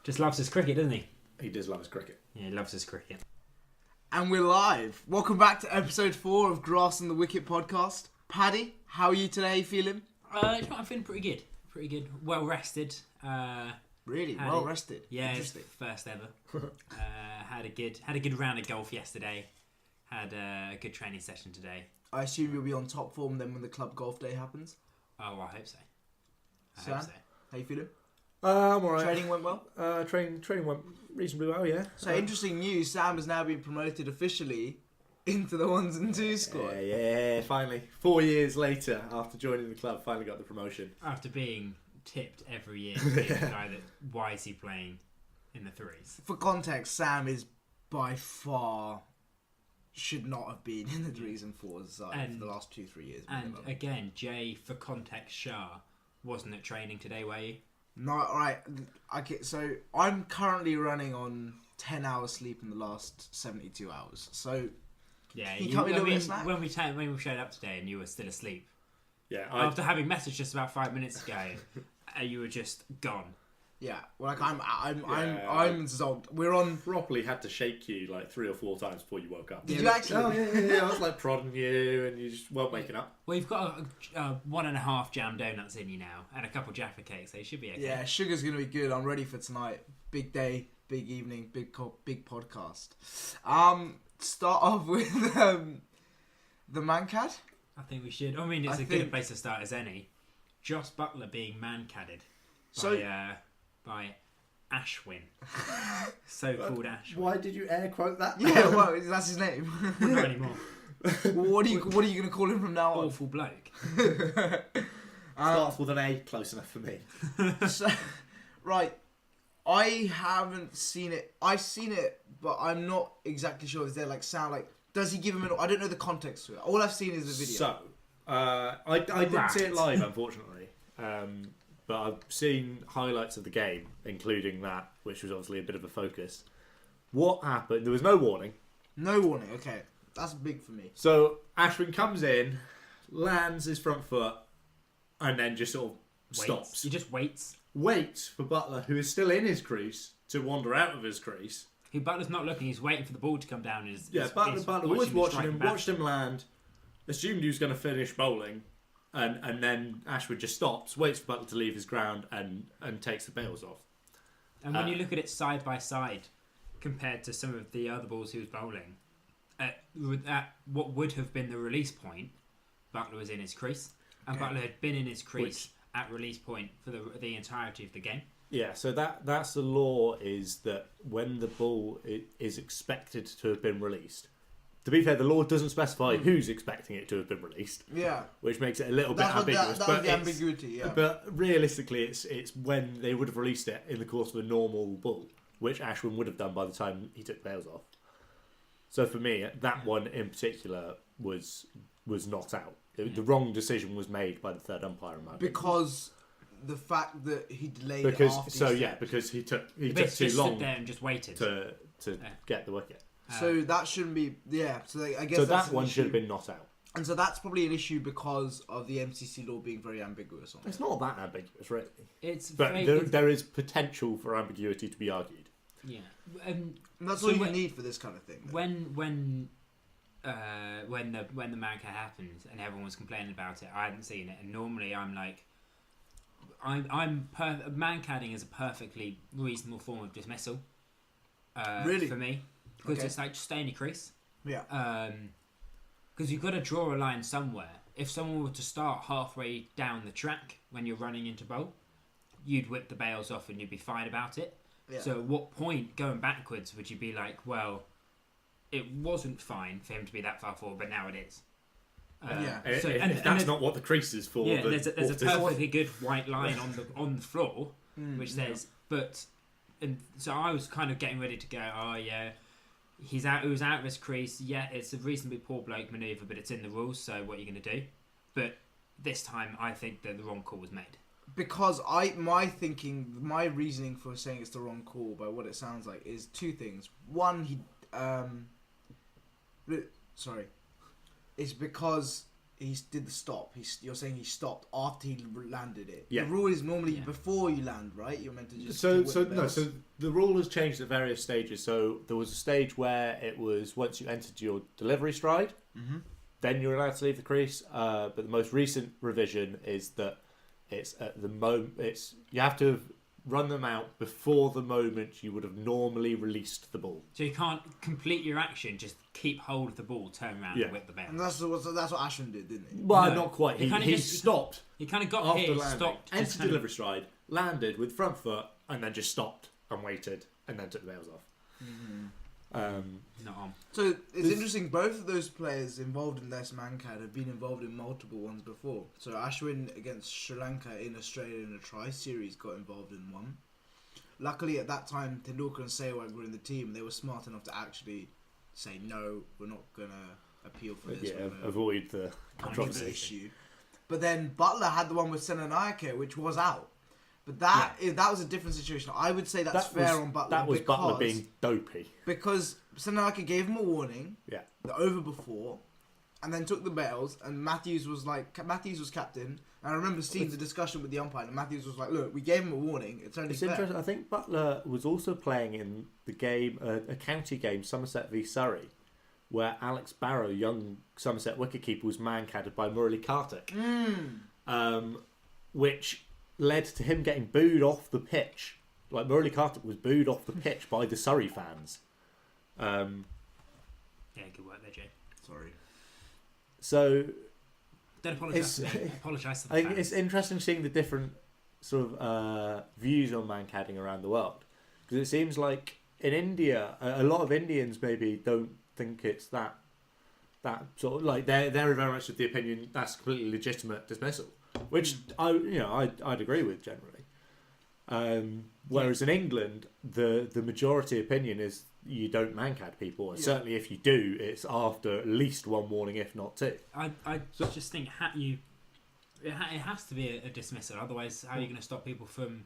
Just loves his cricket, doesn't he? He does love his cricket. Yeah, he loves his cricket. And we're live. Welcome back to episode 4 of Grass and the Wicket podcast. Paddy, how are you today? How you feeling? I'm feeling pretty good. Pretty good. Well rested. Really? Well rested? Yeah, Interesting. first ever. Had a good round of golf yesterday. Had a good training session today. I assume you'll be on top form then when the club golf day happens. Oh, I hope so. Sam, how you feeling? I'm alright. Training went well? Training went reasonably well, yeah. So interesting news, Sam has now been promoted officially into the 1s and 2s squad. Yeah, finally. 4 years later, after joining the club, finally got the promotion. After being tipped every year to be the guy that, why is he playing in the 3s? For context, Sam is by far should not have been in the 3s and 4s side for the last 2-3 years. And again, Jay, for context, Shah wasn't at training today, were you? No, alright. Okay, so I'm currently running on 10 hours sleep in the last 72 hours. So yeah, when we showed up today and you were still asleep. Yeah, after having messaged us about 5 minutes ago, you were just gone. Yeah, well, like I'm zogged. We're on. Properly had to shake you like 3 or 4 times before you woke up. Did you actually? Oh yeah. I was like prodding you, and you just weren't waking up. Well, you've got a 1.5 jam donuts in you now, and a couple Jaffa cakes, so you should be okay. Yeah, sugar's gonna be good. I'm ready for tonight. Big day, big evening, big podcast. Start off with the Mancad. I think we should. I mean, it's a good place to start as any. Joss Butler being man-cadded by Ashwin. So-called Ashwin. Why did you air quote that? Yeah, well, that's his name. Not anymore. What are you going to call him from now on? Awful bloke. Starts with an A, close enough for me. So, right, I haven't seen it. I've seen it, but I'm not exactly sure. Is there sound like? Does he give him an? I don't know the context to it. All I've seen is the video. So, I didn't see it live, unfortunately. But I've seen highlights of the game, including that, which was obviously a bit of a focus. What happened? There was no warning. No warning. Okay, that's big for me. So Ashwin comes in, lands his front foot, and then just sort of stops. He just waits. Waits for Butler, who is still in his crease, to wander out of his crease. Butler's not looking. He's waiting for the ball to come down. Butler was watching him, watched him land, assumed he was going to finish bowling. And then Ashwood just stops, waits for Butler to leave his ground, and takes the bails off. And when you look at it side by side, compared to some of the other balls he was bowling, at what would have been the release point, Butler was in his crease, and Butler had been in his crease at release point for the entirety of the game. Yeah, so that's the law, is that when the ball is expected to have been released. To be fair, the law doesn't specify who's expecting it to have been released. Yeah, which makes it a little bit ambiguous. That's the ambiguity. Yeah, but realistically, it's when they would have released it in the course of a normal ball, which Ashwin would have done by the time he took bails off. So for me, that one in particular was not out. The wrong decision was made by the third umpire in my opinion. Because the fact that he delayed because he took too long there and just waited to get the wicket. So that shouldn't be, So I guess that one should have been not out. And so that's probably an issue because of the MCC law being very ambiguous on it. It's not that ambiguous, really. But there is potential for ambiguity to be argued. Yeah, and that's all you need for this kind of thing. When the Manca happened and everyone was complaining about it, I hadn't seen it, and normally I'm like, man-cadding is a perfectly reasonable form of dismissal. Really, for me. Because it's like, just stay in your crease. Yeah. Because you've got to draw a line somewhere. If someone were to start halfway down the track when you're running into bowl, you'd whip the bails off and you'd be fine about it. Yeah. So at what point, going backwards, would you be like, well, it wasn't fine for him to be that far forward, but now it is. If that's not what the crease is for. Yeah, there's a perfectly good white line on the floor, which says, but... And so I was kind of getting ready to go, oh yeah... He was out of his crease. Yeah, it's a reasonably poor bloke manoeuvre, but it's in the rules, so what are you going to do? But this time, I think that the wrong call was made. Because my reasoning for saying it's the wrong call, by what it sounds like, is two things. One, it's because he did the stop. You're saying he stopped after he landed it. Yeah. The rule is normally before you land, right? You're meant to just. So the rule has changed at various stages. So there was a stage where it was once you entered your delivery stride, then you're allowed to leave the crease. But the most recent revision is that it's at the moment. You have to have run them out before the moment you would have normally released the ball. So you can't complete your action, just keep hold of the ball, turn around and whip the bail. And that's what Ashwin did, didn't he? Well, not quite. He stopped. He kind of got after here, landing, stopped. entered delivery stride, landed with front foot, and then just stopped and waited, and then took the bails off. Not on. So it's interesting. Both of those players involved in this Mankad have been involved in multiple ones before. So Ashwin against Sri Lanka in Australia in a tri-series got involved in one. Luckily, at that time, Tendulkar and Sehwag were in the team. They were smart enough to actually say, no, we're not going to appeal for this. Yeah, avoid the controversy issue. But then Butler had the one with Senanayake, which was out. But that was a different situation. I would say that's fair on Butler. That was Butler being dopey. Because Senanayake gave him a warning the over before, and then took the bails, and Matthews was captain. And I remember seeing the discussion with the umpire, and Matthews was like, look, we gave him a warning, it's only fair. Interesting. I think Butler was also playing in the game, a county game, Somerset v Surrey, where Alex Barrow, young Somerset wicketkeeper, was man-catted by Murali Kartik, which led to him getting booed off the pitch. Like, Murali Kartik was booed off the pitch by the Surrey fans. Yeah, good work there, Jay. Sorry. So... Don't apologise to me. Apologise to the fans. It's interesting seeing the different sort of views on man-cadding around the world. Because it seems like in India, a lot of Indians maybe don't think it's that sort of... Like, they're very much of the opinion that's completely legitimate dismissal. Which I'd agree with generally. Whereas in England, the majority opinion is you don't man-cad people. And certainly if you do, it's after at least one warning, if not two. I just think it has to be a dismissal. Otherwise, how are you going to stop people from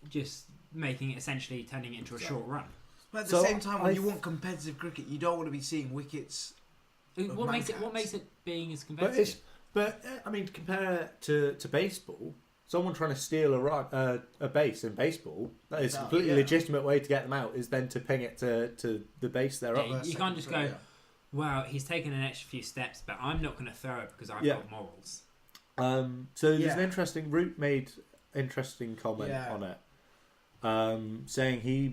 just making it, essentially turning it into a short run? But at the same time, when you want competitive cricket, you don't want to be seeing wickets. What makes it being as competitive? But I mean, compare it to baseball. Someone trying to steal a base in baseball, that is a completely legitimate way to get them out, is then to ping it to the base they're up. You can't just go, well, he's taken an extra few steps, but I'm not going to throw it because I've got morals. So there's an interesting... Root made interesting comment on it, saying he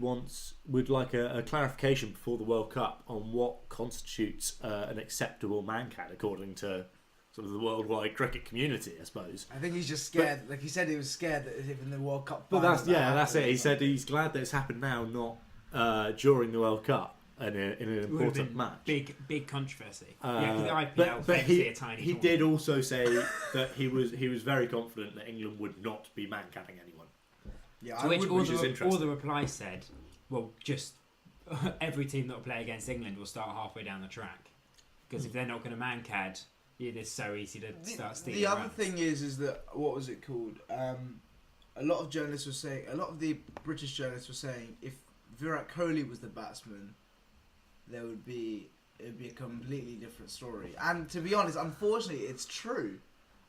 would like a clarification before the World Cup on what constitutes an acceptable man-cat according to sort of the worldwide cricket community, I suppose. I think he's just scared. Like he said, he was scared that if in the World Cup. But that's it. He said he's glad that it's happened now, not during the World Cup and in an important match. Big controversy. The IPL but he did also say that he was very confident that England would not be man-catting anyone. Yeah, to which all the replies said, well, just every team that will play against England will start halfway down the track, because if they're not going to man-cad. It is so easy to start stealing. The other thing is that what was it called? A lot of journalists were saying, a lot of the British journalists were saying, if Virat Kohli was the batsman, it'd be a completely different story. And to be honest, unfortunately, it's true.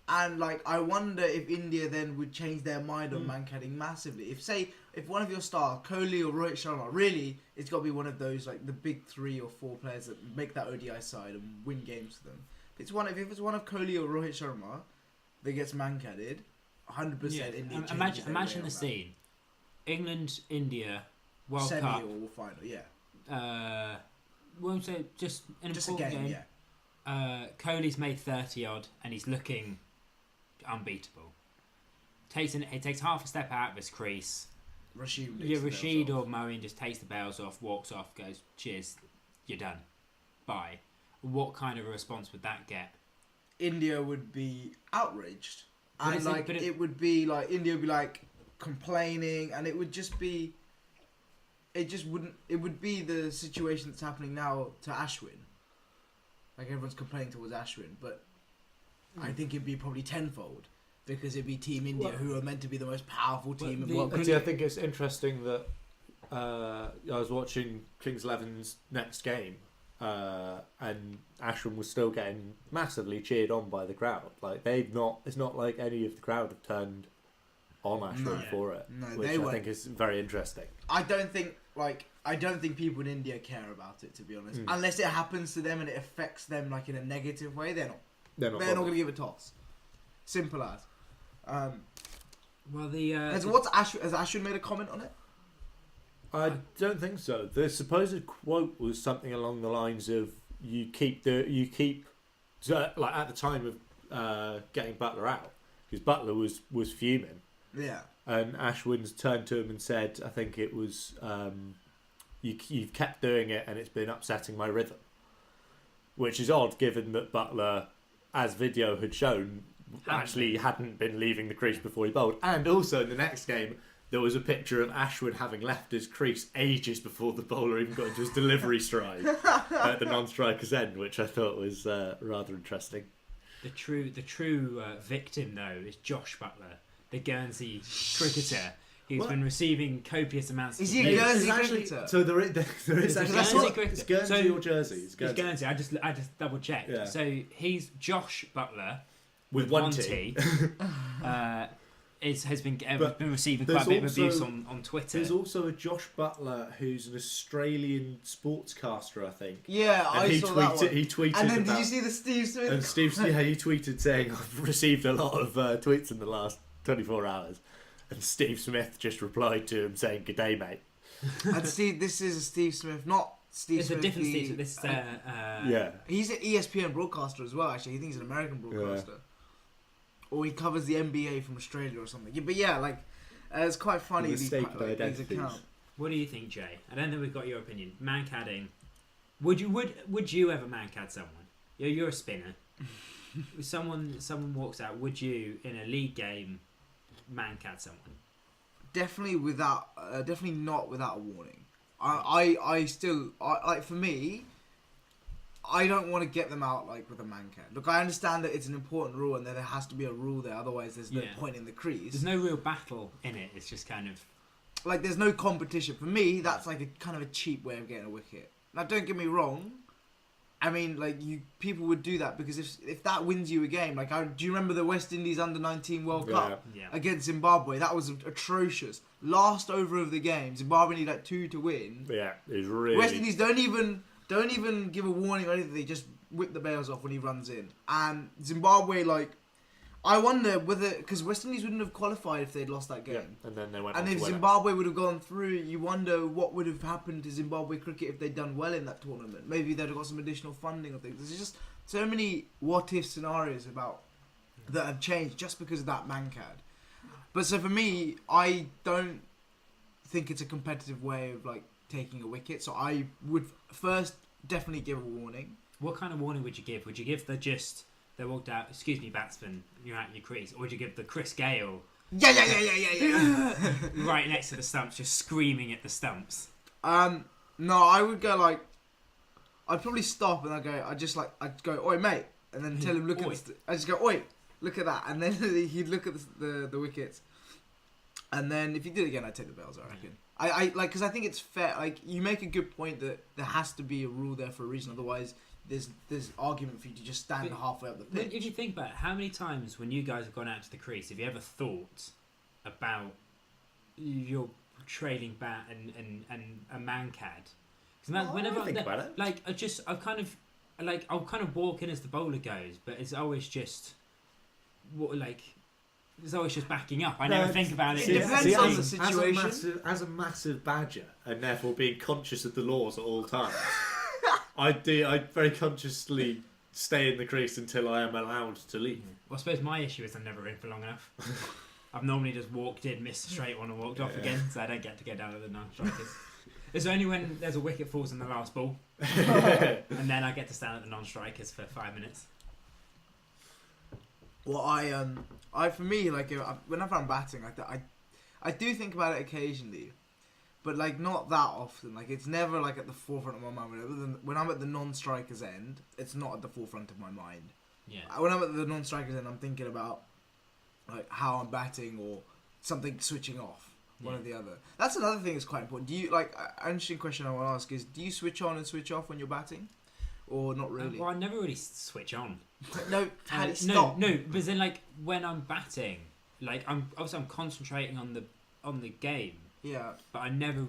And like, I wonder if India then would change their mind on man-cadding massively. If one of your stars, Kohli or Rohit Sharma, really, it's got to be one of those like the big 3 or 4 players that make that ODI side and win games for them. If it's one of Kohli or Rohit Sharma that gets man-cadded, 100% India. Imagine the scene: England, India, World Semi Cup, or final, won't say just an important game. Kohli's made 30 odd, and he's looking unbeatable. He takes half a step out of his crease. Rashid or Moeen just takes the bails off, walks off, goes, "Cheers, you're done, bye." What kind of a response would that get? India would be outraged, and it would be like India would be like complaining, and it would just be. It would be the situation that's happening now to Ashwin. Like everyone's complaining towards Ashwin, but I think it'd be probably tenfold because it'd be Team India who are meant to be the most powerful team in world cricket. I think it's interesting that I was watching Kings XI's next game. and Ashwin was still getting massively cheered on by the crowd. Like it's not like any of the crowd have turned on Ashwin for it, which I think is very interesting. I don't think people in India care about it, to be honest. Unless it happens to them and it affects them like in a negative way, they're not going to give a toss. Simple as. Well, has Ashwin made a comment on it? I don't think so. The supposed quote was something along the lines of so, like at the time of getting Butler out, because Butler was fuming. Yeah. And Ashwin's turned to him and said, I think it was, you've kept doing it and it's been upsetting my rhythm. Which is odd, given that Butler, as video had shown, actually hadn't been leaving the crease before he bowled. And also in the next game, there was a picture of Ashwin having left his crease ages before the bowler even got into his delivery stride at the non-striker's end, which I thought was rather interesting. The true victim, though, is Josh Butler, the Guernsey cricketer. He's been receiving copious amounts of abuse. Is he a Guernsey cricketer? So there is actually... It's Guernsey or Jersey? It's Guernsey. I just double checked. Yeah. So he's Josh Butler with one T. Has been receiving quite a bit of abuse on Twitter. There's also a Josh Butler who's an Australian sportscaster, I think. Yeah, I saw that one. He tweeted. And then did you see the Steve Smith? And he tweeted saying, "I've received a lot of tweets in the last 24 hours." And Steve Smith just replied to him saying, "Good day, mate." And Steve, this is a Steve Smith, not Steve Smith. It's a different Steve. This is yeah. He's an ESPN broadcaster as well. Actually, he thinks he's an American broadcaster. Yeah. Or he covers the NBA from Australia or something. Yeah, but yeah, like it's quite funny. These accounts. What do you think, Jay? I don't think we've got your opinion. Mancadding. Would you ever mancad someone? You're a spinner. someone walks out. Would you in a league game mancad someone? Definitely not without a warning. I still like, for me, I don't want to get them out like with a mancad. Look, I understand that it's an important rule and that there has to be a rule there, otherwise there's no point in the crease. There's no real battle in it. It's just kind of like there's no competition. For me, that's like a kind of a cheap way of getting a wicket. Now, don't get me wrong. I mean, like people would do that because if that wins you a game, like do you remember the West Indies Under-19 World Cup against Zimbabwe? That was atrocious. Last over of the game, Zimbabwe need like 2 to win. Yeah, it was really. West Indies don't even give a warning or anything. They just whip the bails off when he runs in. And Zimbabwe, like, I wonder whether, because West Indies wouldn't have qualified if they'd lost that game. Yeah, and then they went. And if Zimbabwe would have gone through, you wonder what would have happened to Zimbabwe cricket if they'd done well in that tournament. Maybe they'd have got some additional funding or things. There's just so many what-if scenarios that have changed just because of that mancad. But so for me, I don't think it's a competitive way of like taking a wicket, so I would first definitely give a warning. What kind of warning would you give? Would you give they walked out, excuse me, batsman, you're out your crease, or would you give the Chris Gale yeah right next to the stumps, just screaming at the stumps? No, I would go like, I'd probably stop and I'd go, oi mate, and then tell him I just go, oi, look at that, and then he'd look at the wickets, and then if he did it again, I'd take the bails, I reckon. I like, because I think it's fair. Like, you make a good point that there has to be a rule there for a reason. Otherwise, there's argument for you to just stand halfway up the pitch. If you think about it, how many times when you guys have gone out to the crease, have you ever thought about your trailing bat and a mancad? Because whenever I think about it, like I'll kind of walk in as the bowler goes, but it's always just It's always just backing up. I never think about it. It depends on the situation. As a massive badger, and therefore being conscious of the laws at all times, I very consciously stay in the crease until I am allowed to leave. Well, I suppose my issue is I'm never in for long enough. I've normally just walked in, missed a straight one, and walked off again, so I don't get to go down to the non-strikers. It's only when there's a wicket falls in the last ball, and then I get to stand at the non-strikers for 5 minutes. Well, I for me, like, whenever I'm batting, I do think about it occasionally, but like not that often. Like, it's never like at the forefront of my mind. When I'm at the non-striker's end, it's not at the forefront of my mind. Yeah. When I'm at the non-striker's end, I'm thinking about like how I'm batting or something switching off, one or the other. That's another thing that's quite important. Do you, like, an interesting question I want to ask is, do you switch on and switch off when you're batting? or not really? Well, I never really switch on. No, Paddy, stop. No, but then like when I'm batting, like I'm concentrating on the game, Yeah. but I never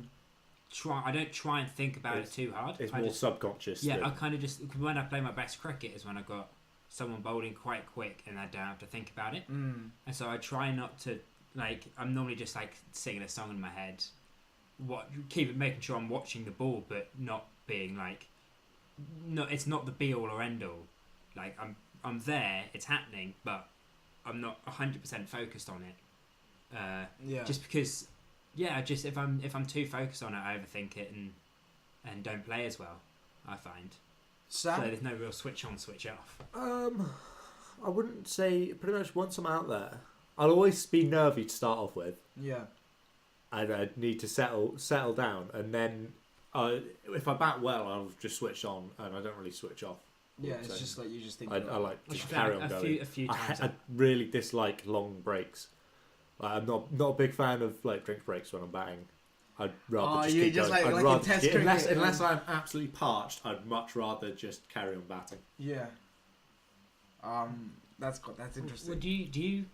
try. I don't try and think about it too hard. It's more subconscious. Yeah, I kind of just when I play my best cricket is when I got someone bowling quite quick and I don't have to think about it. And so I try not to like. I'm normally just like singing a song in my head, making sure I'm watching the ball, but not being like, no, it's not the be all or end all. Like I'm there, it's happening, but I'm not 100% focused on it. Yeah. Just because, yeah, just if I'm too focused on it, I overthink it and don't play as well. I find. Sam? So there's no real switch on, switch off. I wouldn't say. Pretty much once I'm out there, I'll always be nervy to start off with. Yeah. And I need to settle down, and then if I bat well, I'll just switch on, and I don't really switch off. Yeah, it's just like you just think. I like to carry on going. A few times. I really dislike long breaks. Like, I'm not a big fan of like drink breaks when I'm batting. I'd rather just keep going. I'd rather test cricket, unless I'm absolutely parched, I'd much rather just carry on batting. Yeah. That's interesting. Well, do you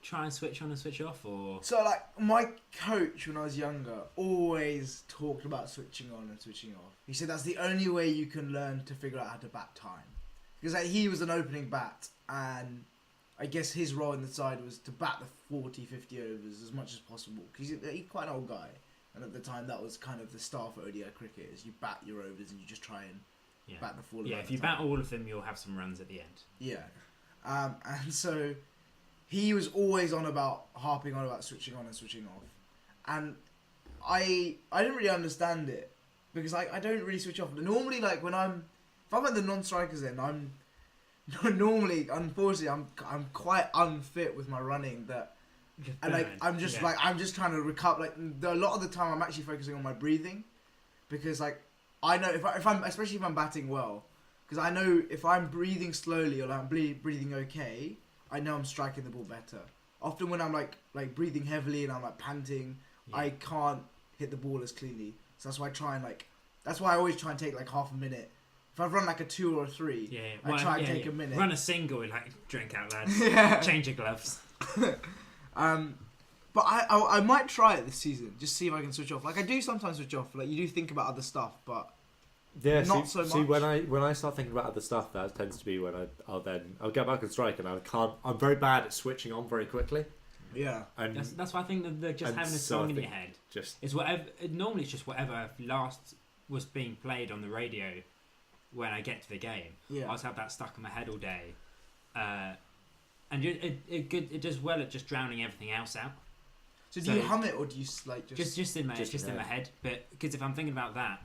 try and switch on and switch off, or? So like my coach when I was younger always talked about switching on and switching off. He said that's the only way you can learn to figure out how to bat time, because like, he was an opening bat, and I guess his role in the side was to bat the 40-50 overs as much as possible, because he's quite an old guy, and at the time that was kind of the style for ODI cricket, is you bat your overs and you just try and bat the full. Yeah, if you bat all of them, you'll have some runs at the end. Yeah, and so he was always harping on about switching on and switching off, and I didn't really understand it, because I don't really switch off. Normally, like if I'm at the non-strikers end, I'm normally, unfortunately, I'm quite unfit with my running. And like I'm just trying to recover. Like a lot of the time, I'm actually focusing on my breathing, because like I know if I'm especially if I'm batting well, because I know if I'm breathing slowly or I'm breathing okay, I know I'm striking the ball better. Often when I'm like breathing heavily and I'm like panting, I can't hit the ball as cleanly. So that's why I always try and take like half a minute. If I've run like a 2 or a 3, I try and take a minute. Run a single and like drink out, lads. Change your gloves. But I might try it this season, just see if I can switch off. Like I do sometimes switch off. Like you do think about other stuff, but not so much. See, when I start thinking about other stuff, that tends to be when I'll get back and strike, and I'm very bad at switching on very quickly. Yeah, and that's why I think that just having a song in your head is whatever. Normally, it's just whatever last was being played on the radio when I get to the game. Yeah, I just have that stuck in my head all day, and it does well at just drowning everything else out. So do you hum it, or do you like just in my head? But because if I'm thinking about that,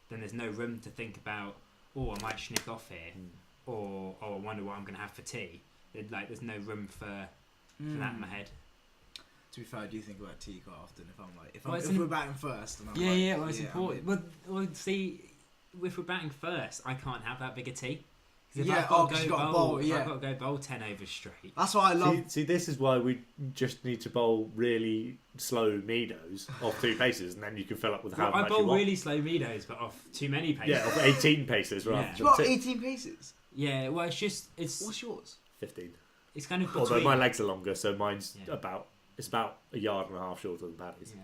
then there's no room to think about. Oh, I might snick off here, or I wonder what I'm going to have for tea. There's no room for that in my head. To be fair, I do think about tea quite often. If we're batting first, and it's important. Well, see, if we're batting first, I can't have that big a tea. If I've got to go bowl 10 overs straight. That's what I love. See, this is why we just need to bowl really slow meadows off 2 paces, and then you can fill up with how much you want. I bowl really slow meadows, but off too many paces. Yeah, off 18 paces rather than 2. You got 18 paces? Yeah, well, it's... What's yours? 15. It's kind of between... Although my legs are longer, so mine's about a yard and a half shorter than Paddy's. Yeah.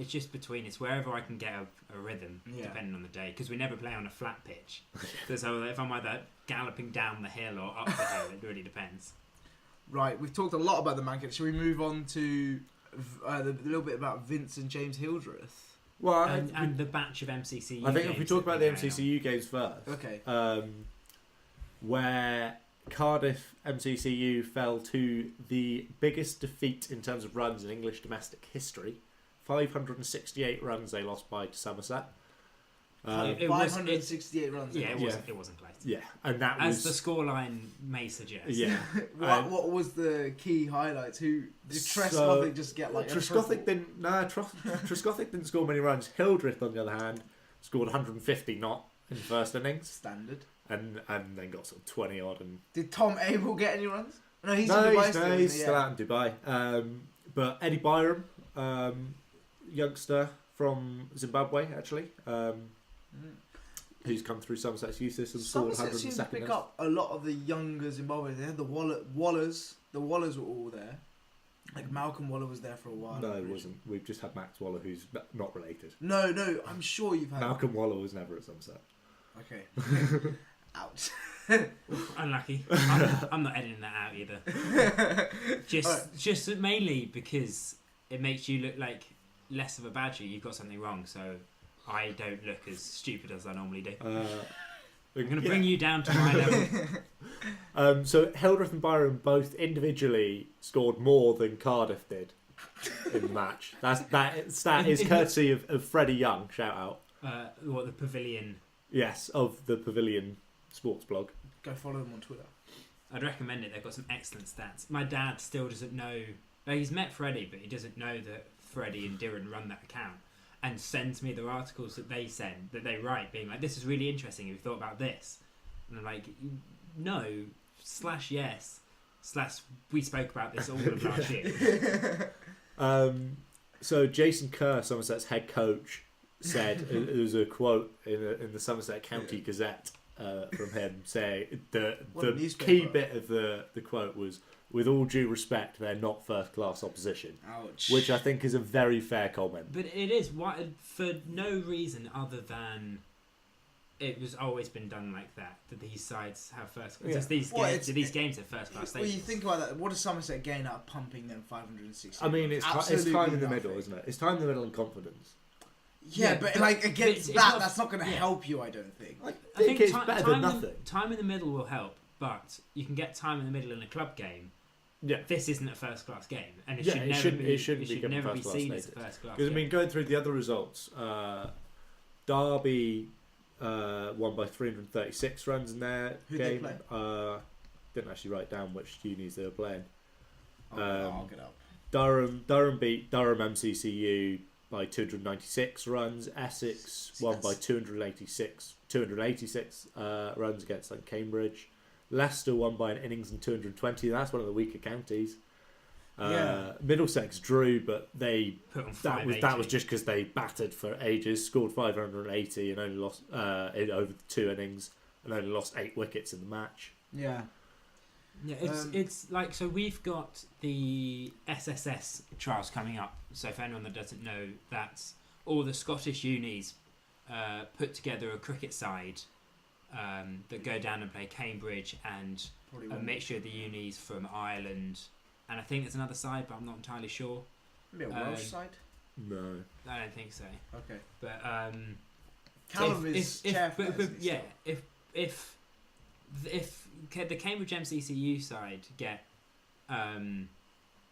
It's just between. It's wherever I can get a rhythm, depending on the day. Because we never play on a flat pitch. So if I'm either galloping down the hill or up the hill, it really depends. Right, we've talked a lot about the Manchester. Shall we move on to a little bit about Vince and James Hildreth? Well, and the batch of MCCU. I think if we talk about the MCCU games first, okay, where Cardiff MCCU fell to the biggest defeat in terms of runs in English domestic history. 568 runs they lost by to Somerset. 568 runs. Yeah, it wasn't close. Yeah, and that as the scoreline may suggest. Yeah. What was the key highlights? Did Trescothick just get like? Trescothick didn't. Trescothick didn't score many runs. Hildreth, on the other hand, scored 150 not in the first innings. Standard. And then got sort of 20 odd. And did Tom Abel get any runs? No, he's still out in Dubai. But Eddie Byram. Mm. Youngster from Zimbabwe, actually. who's come through Somerset's youth system, scored Somerset seems to 102nd. pick up a lot of the younger Zimbabweans. They had the Wallers. The Wallers were all there. Like Malcolm Waller was there for a while. No, it wasn't. We've just had Max Waller, who's not related. No, I'm sure you've had. Malcolm Waller was never at Somerset. Okay. Ouch. Unlucky. I'm not editing that out either. Just mainly because it makes you look like less of a badger. You've got something wrong, so I don't look as stupid as I normally do. I'm going to bring you down to my level. So Hildreth and Byron both individually scored more than Cardiff did in the match. That stat is courtesy of Freddie Young. Shout out. The Pavilion? Yes, of the Pavilion Sports blog. Go follow them on Twitter. I'd recommend it. They've got some excellent stats. My dad still doesn't know. He's met Freddie, but he doesn't know that Freddie and Dirren run that account, and sends me the articles that they write, being like, "This is really interesting. Have you thought about this?" And I'm like, "No, /yes, / we spoke about this all of last year." So Jason Kerr, Somerset's head coach, said it was a quote in the Somerset County Gazette from him saying the key bit of the quote was, "With all due respect, they're not first-class opposition." Ouch. Which I think is a very fair comment. But it is for no reason other than it was always been done like that. That these sides have first. Yeah. These games have first-class status. Well, you think about that. What does Somerset gain out of pumping them 560? I mean, it's time in the nothing. middle, isn't it? It's time in the middle and confidence. Yeah, but like against it's that, not- that's not going to help you. I don't think. I think it's better than nothing. Time in the middle will help, but you can get time in the middle in a club game. Yeah. This isn't a first-class game, and it Yeah, should it never shouldn't- be. it shouldn't be should given never be first-class seen as a status. first-class. Because I mean, going through the other results, Derby won by 336 runs in their Who'd game. they play? Didn't actually write down which unis they were playing. I'll get up. Durham beat Durham MCCU by 296 runs. Essex won by 286 runs against Cambridge. Leicester won by an innings and 220. That's one of the weaker counties. Middlesex drew, but they Put on that was just because they battered for ages. Scored 580 and only lost in over 2 innings and only lost 8 wickets in the match. Yeah. Yeah, it's like, so we've got the SSS trials coming up. So for anyone that doesn't know, that's all the Scottish unis put together a cricket side that go down and play Cambridge and a mixture of the unis from Ireland. And I think there's another side, but I'm not entirely sure. Maybe a Welsh side? No. I don't think so. Okay. But Callum is chairperson. If the Cambridge MCCU side get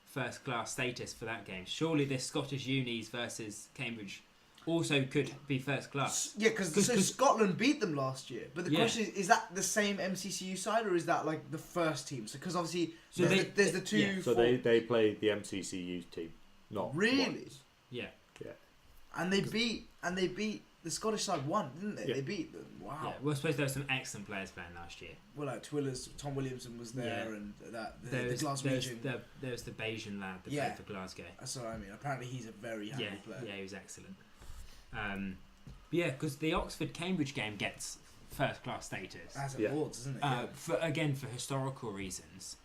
first class status for that game, surely this Scottish unis versus Cambridge also could be first class. Yeah, because Scotland beat them last year. But the question is that the same MCCU side or is that like the first team? So because obviously there's the two. Yeah. So they played the MCCU team, not really. ones. Yeah. Yeah. And they beat the Scottish side won, didn't they? Yeah. They beat them. Wow. Yeah. Well, I suppose there were some excellent players playing last year. Well, like Twillers, Tom Williamson was there, Yeah. and the There's Glaswegian. the Bayesian lad that Yeah. played for Glasgow. That's what I mean. Apparently, he's a very handy player. Yeah, he was excellent. Yeah, because the Oxford-Cambridge game gets first-class status. As Yeah. a Lords, isn't it? For historical reasons.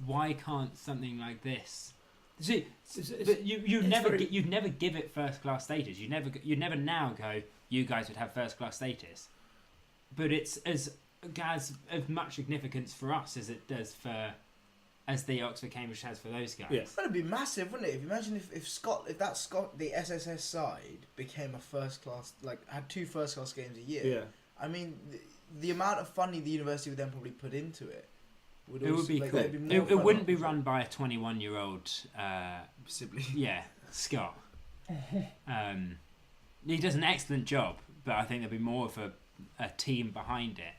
Why can't something like this? See, but you'd never give it first-class status. You'd never now go, you guys would have first-class status. But it's as much significance for us as it does as the Oxford-Cambridge has for those guys. Yeah. That'd be massive, wouldn't it? If imagine if the SSS side became a first class, like had 2 first class games a year. Yeah. I mean, the amount of funding the university would then probably put into it would be like, cool. there'd be more It wouldn't be funding. run by a 21-year-old Sibling. yeah, Scott. He does an excellent job, but I think there'd be more of a team behind it.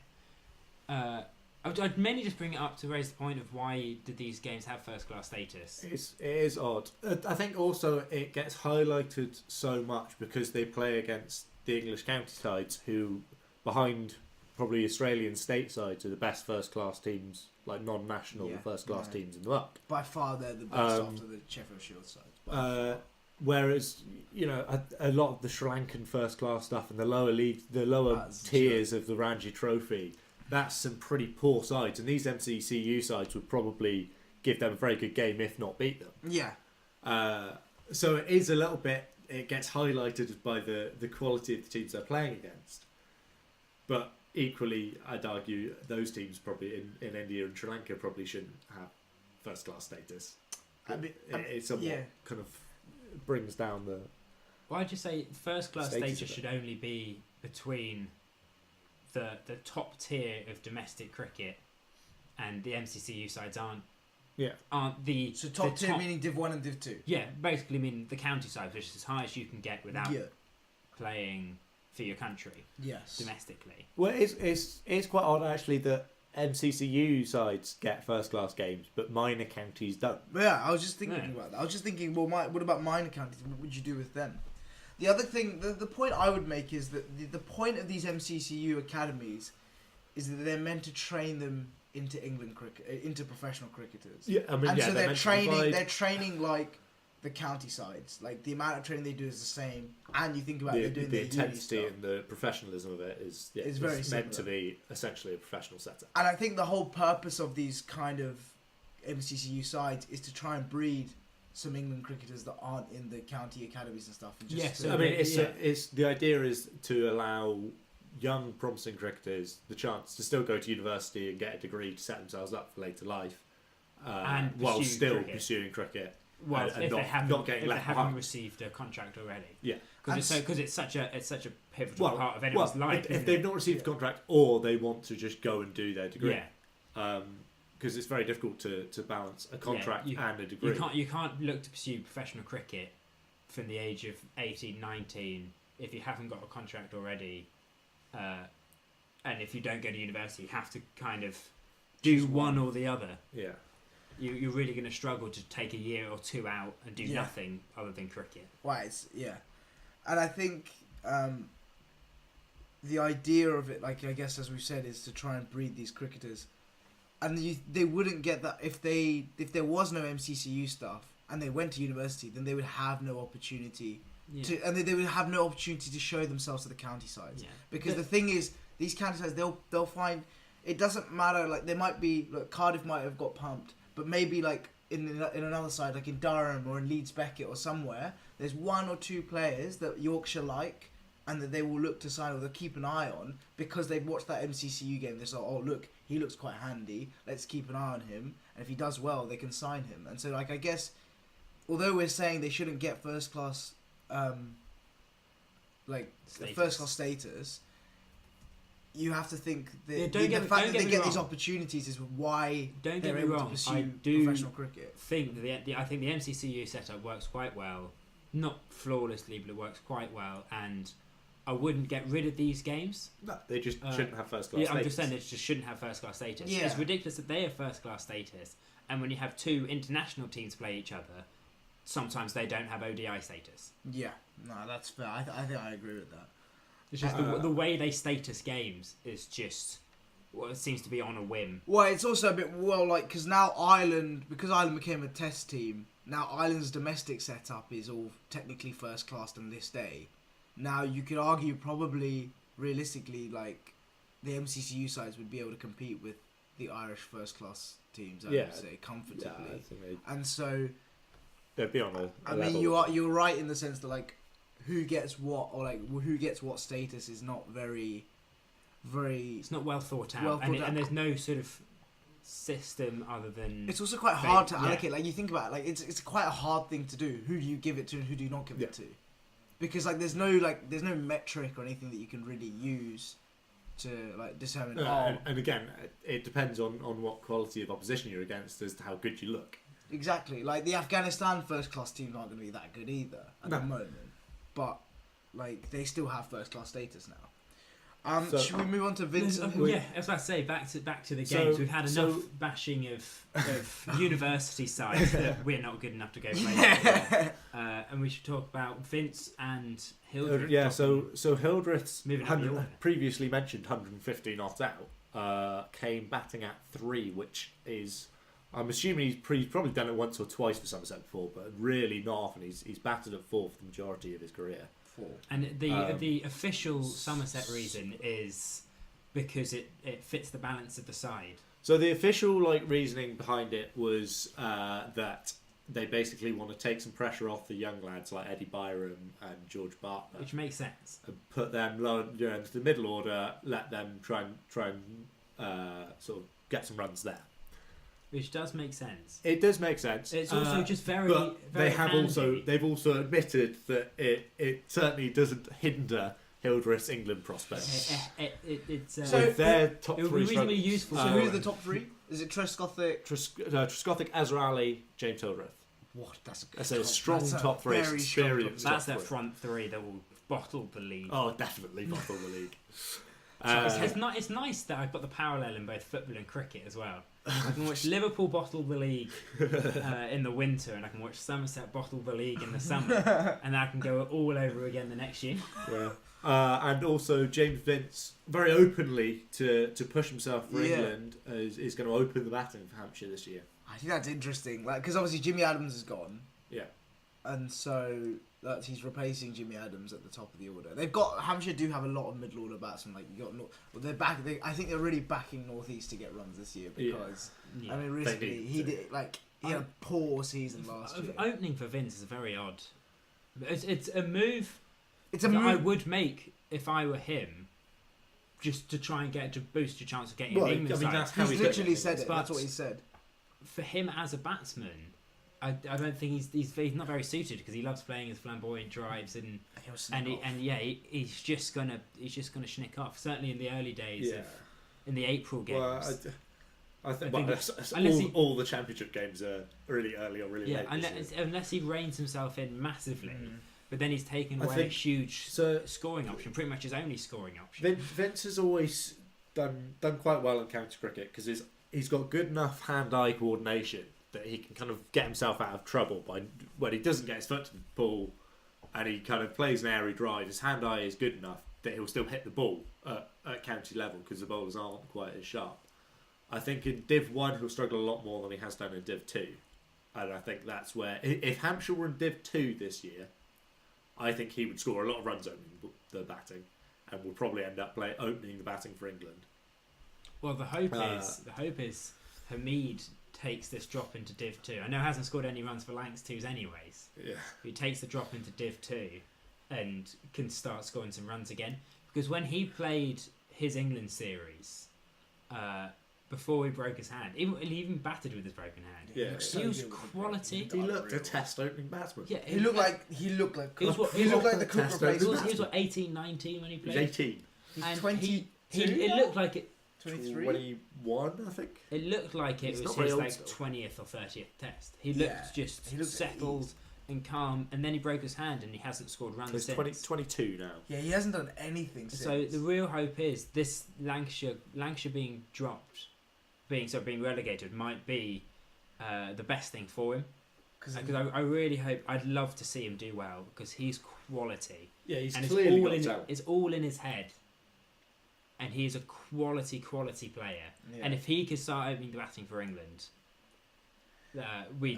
I'd mainly just bring it up to raise the point of why did these games have first class status? It is odd. I think also it gets highlighted so much because they play against the English county sides who, behind probably Australian state sides, are the best first class teams, like non-national first class teams in the world. By far, they're the best after the Sheffield Shield side. whereas a lot of the Sri Lankan first class stuff and the lower league, the lower tiers of the Ranji Trophy, that's some pretty poor sides, and these MCCU sides would probably give them a very good game, if not beat them. Yeah. So it is a little bit. It gets highlighted by the quality of the teams they're playing against, but equally, I'd argue those teams probably in India and Sri Lanka probably shouldn't have first class status. It somewhat kind of brings down the. Well, I'd just say first class status status should only be between the top tier of domestic cricket, and the MCCU sides aren't the so top tier meaning Div 1 and Div 2. Yeah, basically meaning the county side, which is as high as you can get without playing for your country. Yes. Domestically. Well, it's quite odd actually that MCCU sides get first class games, but minor counties don't. Yeah, I was just thinking about that. I was just thinking, well, what about minor counties? What would you do with them? The other thing, the point I would make is that the point of these MCCU academies is that they're meant to train them into England cricket, into professional cricketers. Yeah, I mean, and so they're training like the county sides. Like the amount of training they do is the same, and you think about they're doing the the intensity and the professionalism of it is very meant to be essentially a professional setup. And I think the whole purpose of these kind of MCCU sides is to try and breed some England cricketers that aren't in the county academies and stuff. And just I mean, it's the idea is to allow young promising cricketers the chance to still go to university and get a degree to set themselves up for later life, and while still pursuing cricket. Well, and if they haven't behind. received a contract already. Yeah, because it's such a pivotal part of anyone's life. If they've not received a contract, or they want to just go and do their degree, because it's very difficult to balance a contract and a degree. You can't look to pursue professional cricket from the age of 18, 19 if you haven't got a contract already, and if you don't go to university, you have to kind of do one or the other. Yeah. You're really going to struggle to take a year or two out and do nothing other than cricket. Right, and I think the idea of it, like I guess as we've said, is to try and breed these cricketers, and they wouldn't get that if there was no MCCU stuff and they went to university, then they would have no opportunity they would have no opportunity to show themselves to the county sides. Yeah. Because the thing is, these county sides they'll find it doesn't matter. Like there might be Cardiff might have got pumped. But maybe like in another side, like in Durham or in Leeds Beckett or somewhere, there's one or two players that Yorkshire like and that they will look to sign or they'll keep an eye on because they've watched that MCCU game. They're like, oh look, he looks quite handy. Let's keep an eye on him. And if he does well, they can sign him. And so like I guess, although we're saying they shouldn't get first class, first class status. You have to think that the fact that they get these opportunities is why they're able to pursue professional cricket. I think the MCCU setup works quite well, not flawlessly, but it works quite well. And I wouldn't get rid of these games. No, they just shouldn't have first class. Yeah, I'm just saying they just shouldn't have first class status. Yeah. It's ridiculous that they have first class status, and when you have two international teams play each other, sometimes they don't have ODI status. Yeah, no, that's fair. I think I agree with that. It's just the way they status games is just it seems to be on a whim. Well, it's also a bit because now Ireland became a test team. Now Ireland's domestic setup is all technically first class on this day. Now you could argue probably realistically like the MCCU sides would be able to compete with the Irish first class teams. I would say comfortably, and so they'd be on a I mean, you're right in the sense that like. Who gets what or like who gets what status is not very. It's not well thought out, and there's no sort of system other than. It's also quite hard to allocate. Like you think about it, like it's quite a hard thing to do. Who do you give it to and who do you not give it to? Because like there's no metric or anything that you can really use to like determine. And again, it depends on what quality of opposition you're against as to how good you look. Exactly, like the Afghanistan first class teams aren't going to be that good either at the moment. But like they still have first class status now. Should we move on to Vincent? Yeah, I was about to say back to the games. We've had enough bashing of university sides that we're not good enough to go play. And we should talk about Vince and Hildreth. So Hildreth's previously mentioned 150 not out came batting at 3, which is I'm assuming he's probably done it once or twice for Somerset before, but really not often. He's batted at 4 for the majority of his career. 4. And the official Somerset reason is because it fits the balance of the side. So the official reasoning behind it was that they basically want to take some pressure off the young lads like Eddie Byram and George Bartner, Which makes sense. and put them low, into the middle order. Let them try and sort of get some runs there. Which does make sense. It does make sense. It's also just very, but very they've also admitted that it certainly doesn't hinder Hildreth's England prospects. It's So their top it would three be reasonably useful. So to who's know. the top 3? Is it Trescothic? Trescothic, Azra Ali, James Hildreth. What? That's a strong top 3. very strong top Experience. That's top their 3. front 3 that will bottle the league. Oh, definitely bottle the league. It's nice that I've got the parallel in both football and cricket as well. I can watch Liverpool bottle the league in the winter, and I can watch Somerset bottle the league in the summer, and I can go all over again the next year. Yeah. And also James Vince, very openly to push himself for England, is going to open the batting for Hampshire this year. I think that's interesting, because obviously Jimmy Adams is gone. Yeah. And so he's replacing Jimmy Adams at the top of the order. Hampshire do have a lot of middle order batsmen. They're back. I think they're really backing North East to get runs this year because Yeah. I mean, realistically, he had a poor season last year. Opening for Vince is very odd. It's a move. It's a that move I would make if I were him, just to try and to boost your chance of getting an England side. that's how He's he's literally said it. But That's what he said. For him as a batsman, I don't think he's not very suited because he loves playing his flamboyant drives and he's just gonna schnick off. Certainly in the early days in the April games. Well, I think all the championship games are really early or really late. Unless he reins himself in massively. But then he's taken away a huge scoring option, pretty much his only scoring option. Vince has always done quite well in county cricket because he's got good enough hand-eye coordination that he can kind of get himself out of trouble by when he doesn't get his foot to the ball and he kind of plays an airy drive. His hand-eye is good enough that he'll still hit the ball at county level because the bowlers aren't quite as sharp. I think in Div 1 he'll struggle a lot more than he has done in Div 2. And I think that's where, if Hampshire were in Div 2 this year, I think he would score a lot of runs opening the batting and would probably end up opening the batting for England. Well, the hope is Hamid takes this drop into Div 2. I know he hasn't scored any runs for Lancs 2s anyways. Yeah. He takes the drop into Div 2 and can start scoring some runs again. Because when he played his England series, before he broke his hand, he even batted with his broken hand. Yeah, he was quality. He looked a test opening batsman. Yeah, He looked like the Cook he looked replacement. He was what, 18, 19 when he He played. was 18. And 22 it looked like it. 23. 21, I think. It looked like it He's was not his very old 20th or 30th test. He looked he looked settled and calm, and then he broke his hand and he hasn't scored runs He's since. 22 now. Yeah, he hasn't done anything since. So the real hope is this Lancashire being dropped, being relegated might be the best thing for him. Because I really hope, I'd love to see him do well because he's quality. Yeah, he's and clearly got talent. It's all in his head. And he is a quality player. Yeah. And if he could start opening the batting for England, we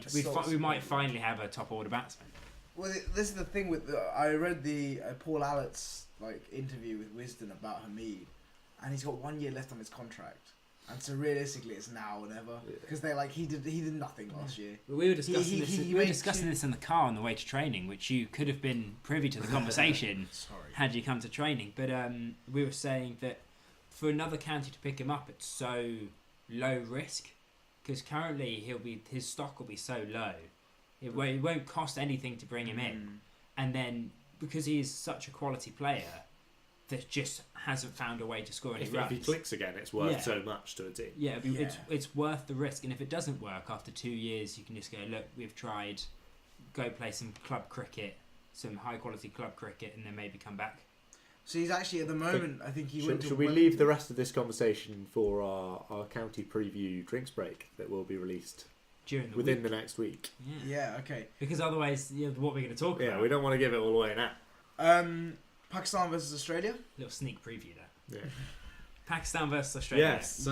might finally have a top order batsman. Well, this is the thing with I read the Paul Allett's interview with Wisden about Hamid, and he's got 1 year left on his contract, and so realistically it's now or never because he did nothing last year. We were discussing this in the car on the way to training, which you could have been privy to the conversation had you come to training. But we were saying that for another county to pick him up, it's so low risk because currently his stock will be so low. It won't cost anything to bring him in, and then because he is such a quality player that just hasn't found a way to score any runs. If he clicks again, it's worth so much to a team. Yeah, it's worth the risk, and if it doesn't work after 2 years, you can just go, look, we've tried, go play some club cricket, some high quality club cricket, and then maybe come back. So he's actually at the moment. I think he went to. Should we leave the rest of this conversation for our county preview drinks break that will be released within the next week? Yeah. Okay. Because otherwise, what we're going to talk about. Yeah, we don't want to give it all away now. Pakistan versus Australia. Little sneak preview there. Yeah. Pakistan versus Australia. Yes.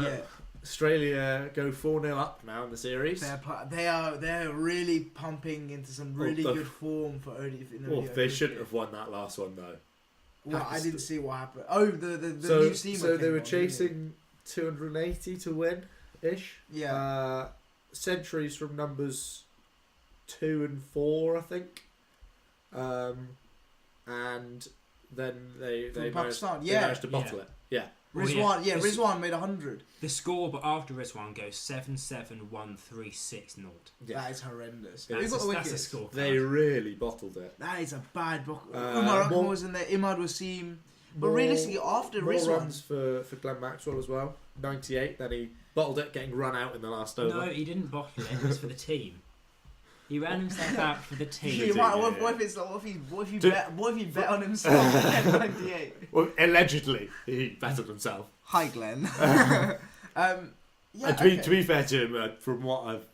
Australia go 4-0 up now in the series. They're really pumping into some really good form for ODI. They shouldn't have won that last one though. Well, I didn't see what happened. Oh, the New Zealand. So they were chasing 280 to win ish. Yeah. Centuries from numbers 2 and 4, I think. And then they managed to bottle it. Yeah. Rizwan made 100. The score, but after Rizwan goes 7-7-1-3-6-0. Yeah. That is horrendous. That's a score. They really bottled it. That is a bad book. Umar Akmal was in there. Imad Wasim. But realistically, after more Rizwan, runs for Glenn Maxwell as well. 98. Then he bottled it, getting run out in the last over. No, he didn't bottle it. It was for the team. He ran himself out for the team. What if you bet on himself at 98? Well, allegedly, he betted himself. Hi, Glenn. To be fair to him, from what I've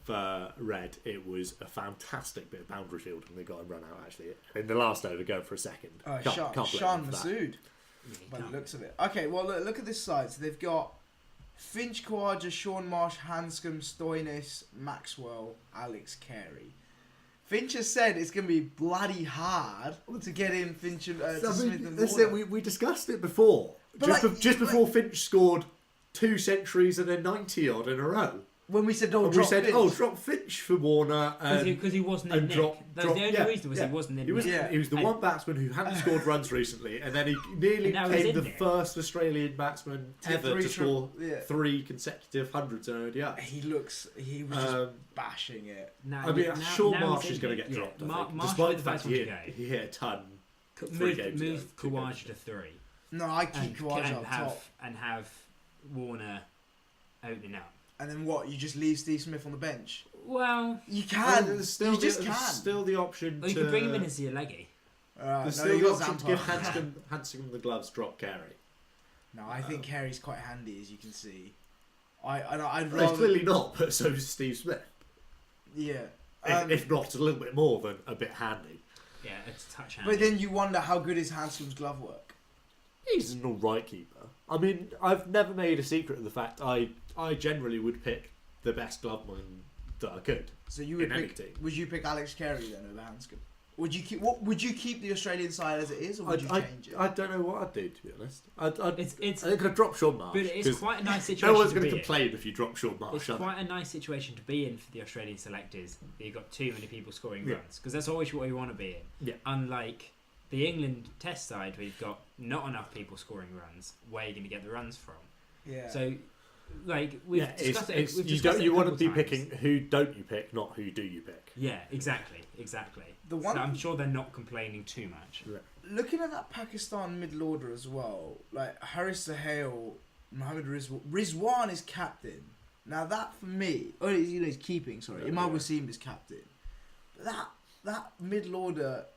read, it was a fantastic bit of boundary fielding. They got him run out actually in the last over, going for a second. Sean Masood. By the looks of it. Okay, well look at this side. So they've got Finch, Kawaja, Sean Marsh, Hanscom, Stoinis, Maxwell, Alex Carey. Finch has said it's going to be bloody hard to get in Finch and Smith and Warner. We discussed it before. Just before Finch scored 2 centuries and then 90 odd in a row. When we said, drop Finch for Warner. Because he wasn't in Nick. The only reason was he wasn't in Nick. He was the one batsman who hadn't scored runs recently, and then he nearly became the first Australian batsman ever to score 3 consecutive hundreds in ODI. He was just bashing it. Sean Marsh is going to get dropped, I think, despite the fact he hit a ton. Move Kawaja to 3. No, I keep Kawaja up top. And have Warner opening up. And then what? You just leave Steve Smith on the bench? Well, you can. There's still the option. Well, you can bring him in as your leggy. There's still the option to give Hanscom the gloves, drop Carey. No, I think Carey's quite handy, as you can see. I'd rather. He's clearly not, but so is Steve Smith. Yeah. If not, a little bit more than a bit handy. Yeah, it's a touch handy. But then you wonder how good is Hanscom's glove work. He's an alright keeper. I mean, I've never made a secret of the fact I generally would pick the best gloveman that I could. So you would you pick Alex Carey then over Hanscom? Would you keep the Australian side as it is, or would you change it? I don't know what I'd do, to be honest. I think I'd drop Sean Marsh. But it's quite a nice situation. No one's going to complain if you drop Sean Marsh. It's quite a nice situation to be in for the Australian selectors. That you've got too many people scoring runs, because that's always what you want to be in. Yeah. Unlike the England Test side, where you've got not enough people scoring runs, where are you going to get the runs from? Yeah. So, we've discussed it. You want to be picking who don't you pick, not who do you pick. Yeah, exactly. I'm sure they're not complaining too much. Yeah. Looking at that Pakistan middle order as well, like Haris Sohail, Mohammad Rizwan is captain. Now that for me, he's keeping. Sorry, Imad Wasim is captain. But that middle order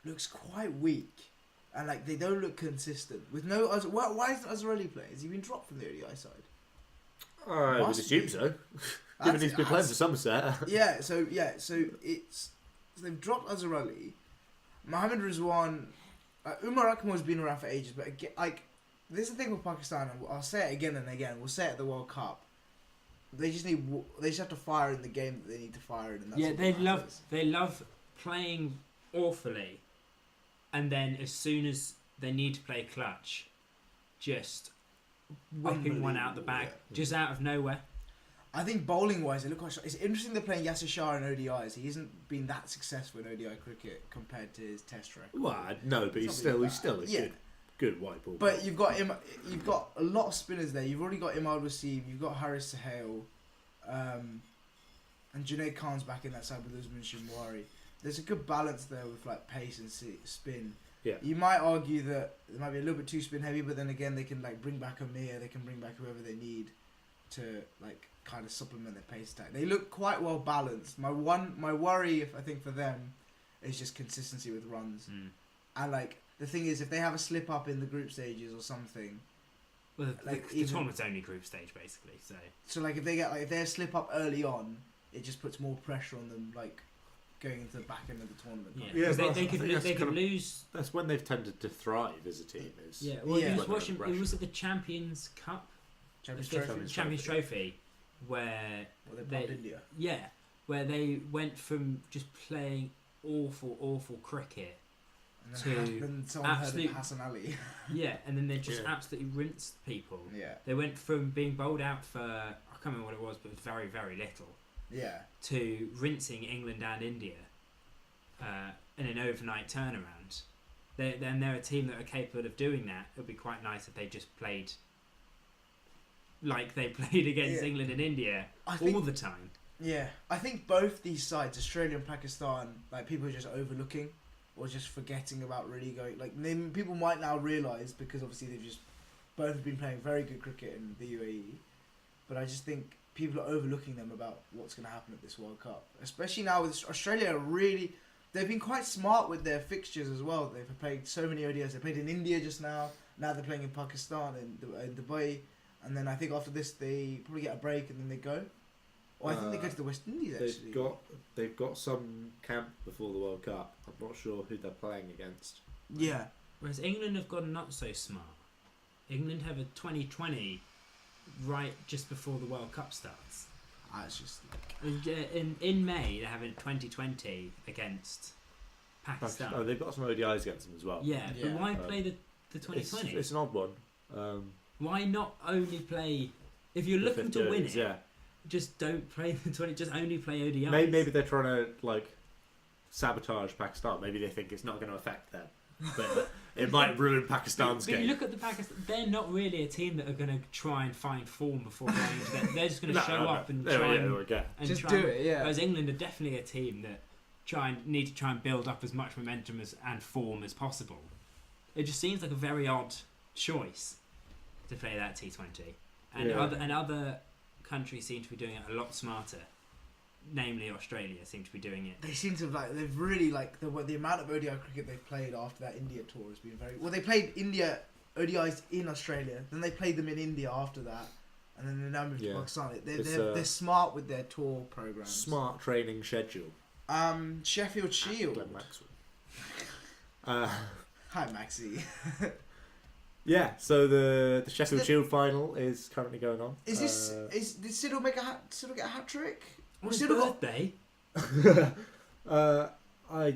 looks quite weak, and they don't look consistent. With no, why isn't Azarelli playing? Has he been dropped from the ODI side? I would assume so. Given he's been playing for Somerset. So they've dropped Azarelli. Mohammad Rizwan, Umar Akmal has been around for ages, but again, this is the thing with Pakistan, and I'll say it again and again. We'll say it at the World Cup. They just have to fire in the game that they need to fire in. And that's they love playing awfully, and then as soon as they need to play clutch, just whipping one out the bag, just out of nowhere. I think bowling wise, they look quite strong. It's interesting they're playing Yasir Shah in ODIs. He hasn't been that successful in ODI cricket compared to his Test record. Well, no, but he's still a good white ball. But you've got a lot of spinners there. You've already got Imad Wasim, you've got Haris Sohail, and Junaid Khan's back in that side with Usman Shinwari. There's a good balance there with pace and spin. Yeah. You might argue that it might be a little bit too spin heavy, but then again they can bring back Amir, they can bring back whoever they need to kind of supplement their pace attack. They look quite well balanced. My worry, I think for them, is just consistency with runs. And the thing is, if they have a slip up in the group stages or something, well, the tournament's only group stage basically. So if they get if they slip up early on, it just puts more pressure on them going into the back end of the tournament. They could lose. That's when they've tended to thrive as a team. It was at the Champions Cup Champions Trophy, where Well, they pumped India. yeah, where they went from just playing awful cricket Then someone heard absolute- of Hassan Ali. yeah, and then they just Yeah. absolutely rinsed people. Yeah. They went from being bowled out for, I can't remember what it was, but it was very, very little, Yeah. to rinsing England and India in an overnight turnaround. They're a team that are capable of doing that. It would be quite nice if they just played like they played against England and India all the time. Yeah. I think both these sides, Australia and Pakistan, like people are just overlooking or just forgetting about really going. Like people might now realise because obviously they've just both have been playing very good cricket in the UAE, but I just think people are overlooking them about what's going to happen at this World Cup, especially now with Australia. Really, they've been quite smart with their fixtures as well. They've played so many ODIs. They played in India just now. Now they're playing in Pakistan and in Dubai, and then I think after this they probably get a break and then they go. Or I think they go to the West Indies actually. They've got some camp before the World Cup. I'm not sure who they're playing against. Yeah. Whereas England have gone not so smart. England have a 2020 right just before the World Cup starts. It's just like In May they're having 2020 against Pakistan. Oh, they've got some ODIs against them as well. Yeah, but Yeah. why play the 2020? It's an odd one. Why not only play if you're The looking to 50 win overs, it? yeah. Just don't play the 20. Just only play ODIs. Maybe they're trying to like sabotage Pakistan. Maybe they think it's not going to affect them, but it might ruin Pakistan's But you game. look at the Pakistan. They're not really a team that are going to try and find form before going into that. They're just going to show up and try and just try do and- it. Yeah. Whereas England are definitely a team that need to try and build up as much momentum and form as possible. It just seems like a very odd choice to play that T20, and other countries seem to be doing it a lot smarter. Namely, Australia seem to be doing it. They seem to have they've really the amount of ODI cricket they've played after that India tour has been very well. They played India ODIs in Australia, then they played them in India after that, and then they now moved to Pakistan. They're smart with their tour programs. Smart training schedule. Sheffield Shield. Glenn Maxwell. Hi Maxi. Yeah, so the Sheffield Shield final is currently going on. Did Siddle get a hat trick? On his Siddle got- birthday, I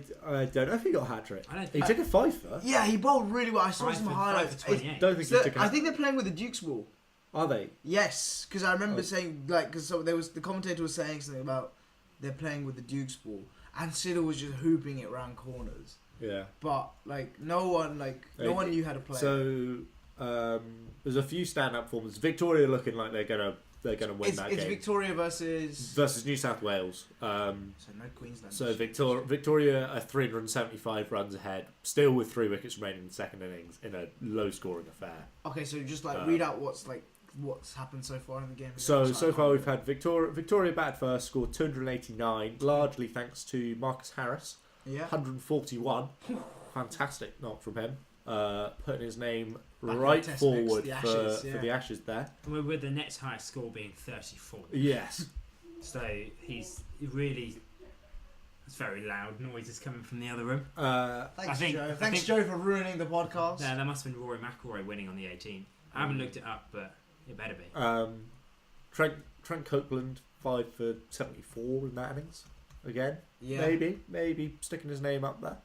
don't know if he got a hat trick. I don't He think. took a fifer. Yeah, he bowled really well. I saw some 5 highlights. for 28. Don't think he took a I hat. think they're playing with the Duke's ball. Are they? Yes, because I remember Oh. saying because there was the commentator was saying something about they're playing with the Duke's ball, and Siddle was just hooping it round corners. Yeah. But no one knew how to play. So there's a few stand-up performances. Victoria looking like they're gonna win that it's game Victoria versus New South Wales. so no Queensland. So Victoria are 375 runs ahead, still with 3 wickets remaining in the second innings in a low-scoring affair. Okay, so just read out what's happened so far in the game. So far we've had Victoria batted first, scored 289, largely thanks to Marcus Harris, 141. Fantastic knock from him, putting his name right Test forward mix, for the Ashes there. With the next highest score being 34. Yes. So he's really. It's very loud noises coming from the other room. Thanks, I Joe. think- Thanks, Joe, for ruining the podcast. There must have been Rory McIlroy winning on the 18th. I haven't looked it up, but it better be. Trent Copeland 5 for 74 in that innings again. Yeah. Maybe sticking his name up there.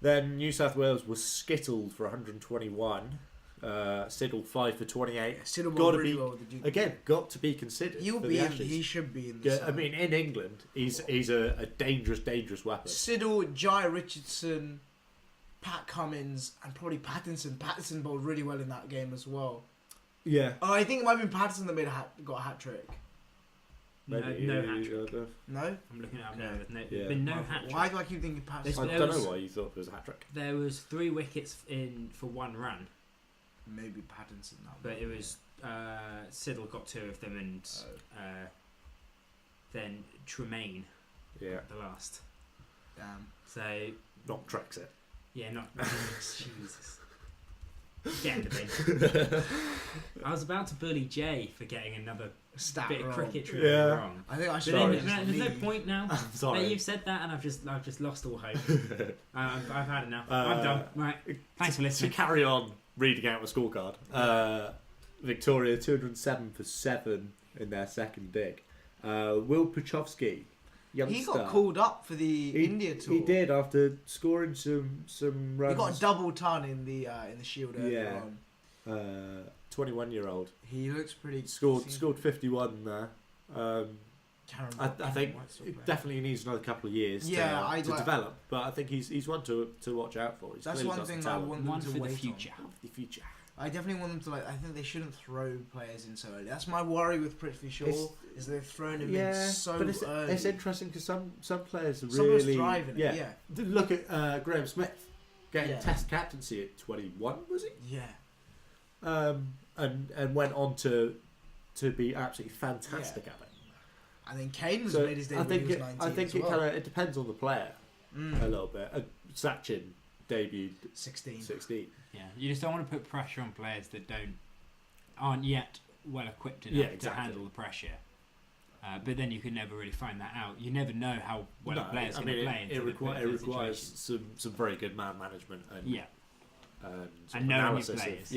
Then New South Wales was skittled for 121. Siddle 5 for 28. Siddle Gotta bowled really be- well with the Duke. Again, got to be considered. He'll for be the in, Ashes. he should be in the Yeah, side. I mean, in England, he's a dangerous weapon. Siddle, Jai Richardson, Pat Cummins, and probably Pattinson. Pattinson bowled really well in that game as well. Yeah. Oh, I think it might have been Pattinson that got a hat trick. No hat trick. No? I'm looking it up now. There's Yeah. been no hat trick. Why do I keep thinking I Pattinson? There don't was- know why you thought there was a hat trick. There was 3 wickets in for 1 run, Maybe Pattinson now. but it was Siddle got 2 of them, and then Tremaine Yeah. the last. Damn. So Not tricks it. yeah, not Jesus. Get in the bin. I was about to bully Jay for getting another Stat bit of wrong. cricket trivia Yeah. wrong. I think I But should. then, Sorry. there's no point now. I'm sorry. But you've said that, and I've just lost all hope. I've had enough. I'm done. Right. Thanks for To listening. carry on reading out the scorecard. Victoria 207 for 7 in their second dig. Will Puchovski, youngster. He got called up for the India tour. He did after scoring some runs. He got a double ton in the Shield earlier on. 21-year-old. He looks pretty. Scored 51 there. I think it definitely needs another couple of years to develop, but I think he's one to watch out for. He's that's one thing I want them to wait the future. The future. I definitely want them to I think they shouldn't throw players in so early. That's my worry with Prithvi Shaw is they've thrown him in so but early. It's interesting because some players are Someone's really driving it. Yeah. Look at Graham Smith getting Test captaincy at 21, was he? Yeah. And went on to be absolutely fantastic at it. And then Kane was made his debut when he was 19. I think it depends on the player a little bit. Sachin debuted 16. Yeah, you just don't want to put pressure on players that aren't yet well equipped enough to handle the pressure. But then you can never really find that out. You never know how well a player's going to play. It requires some very good man management and knowing your players.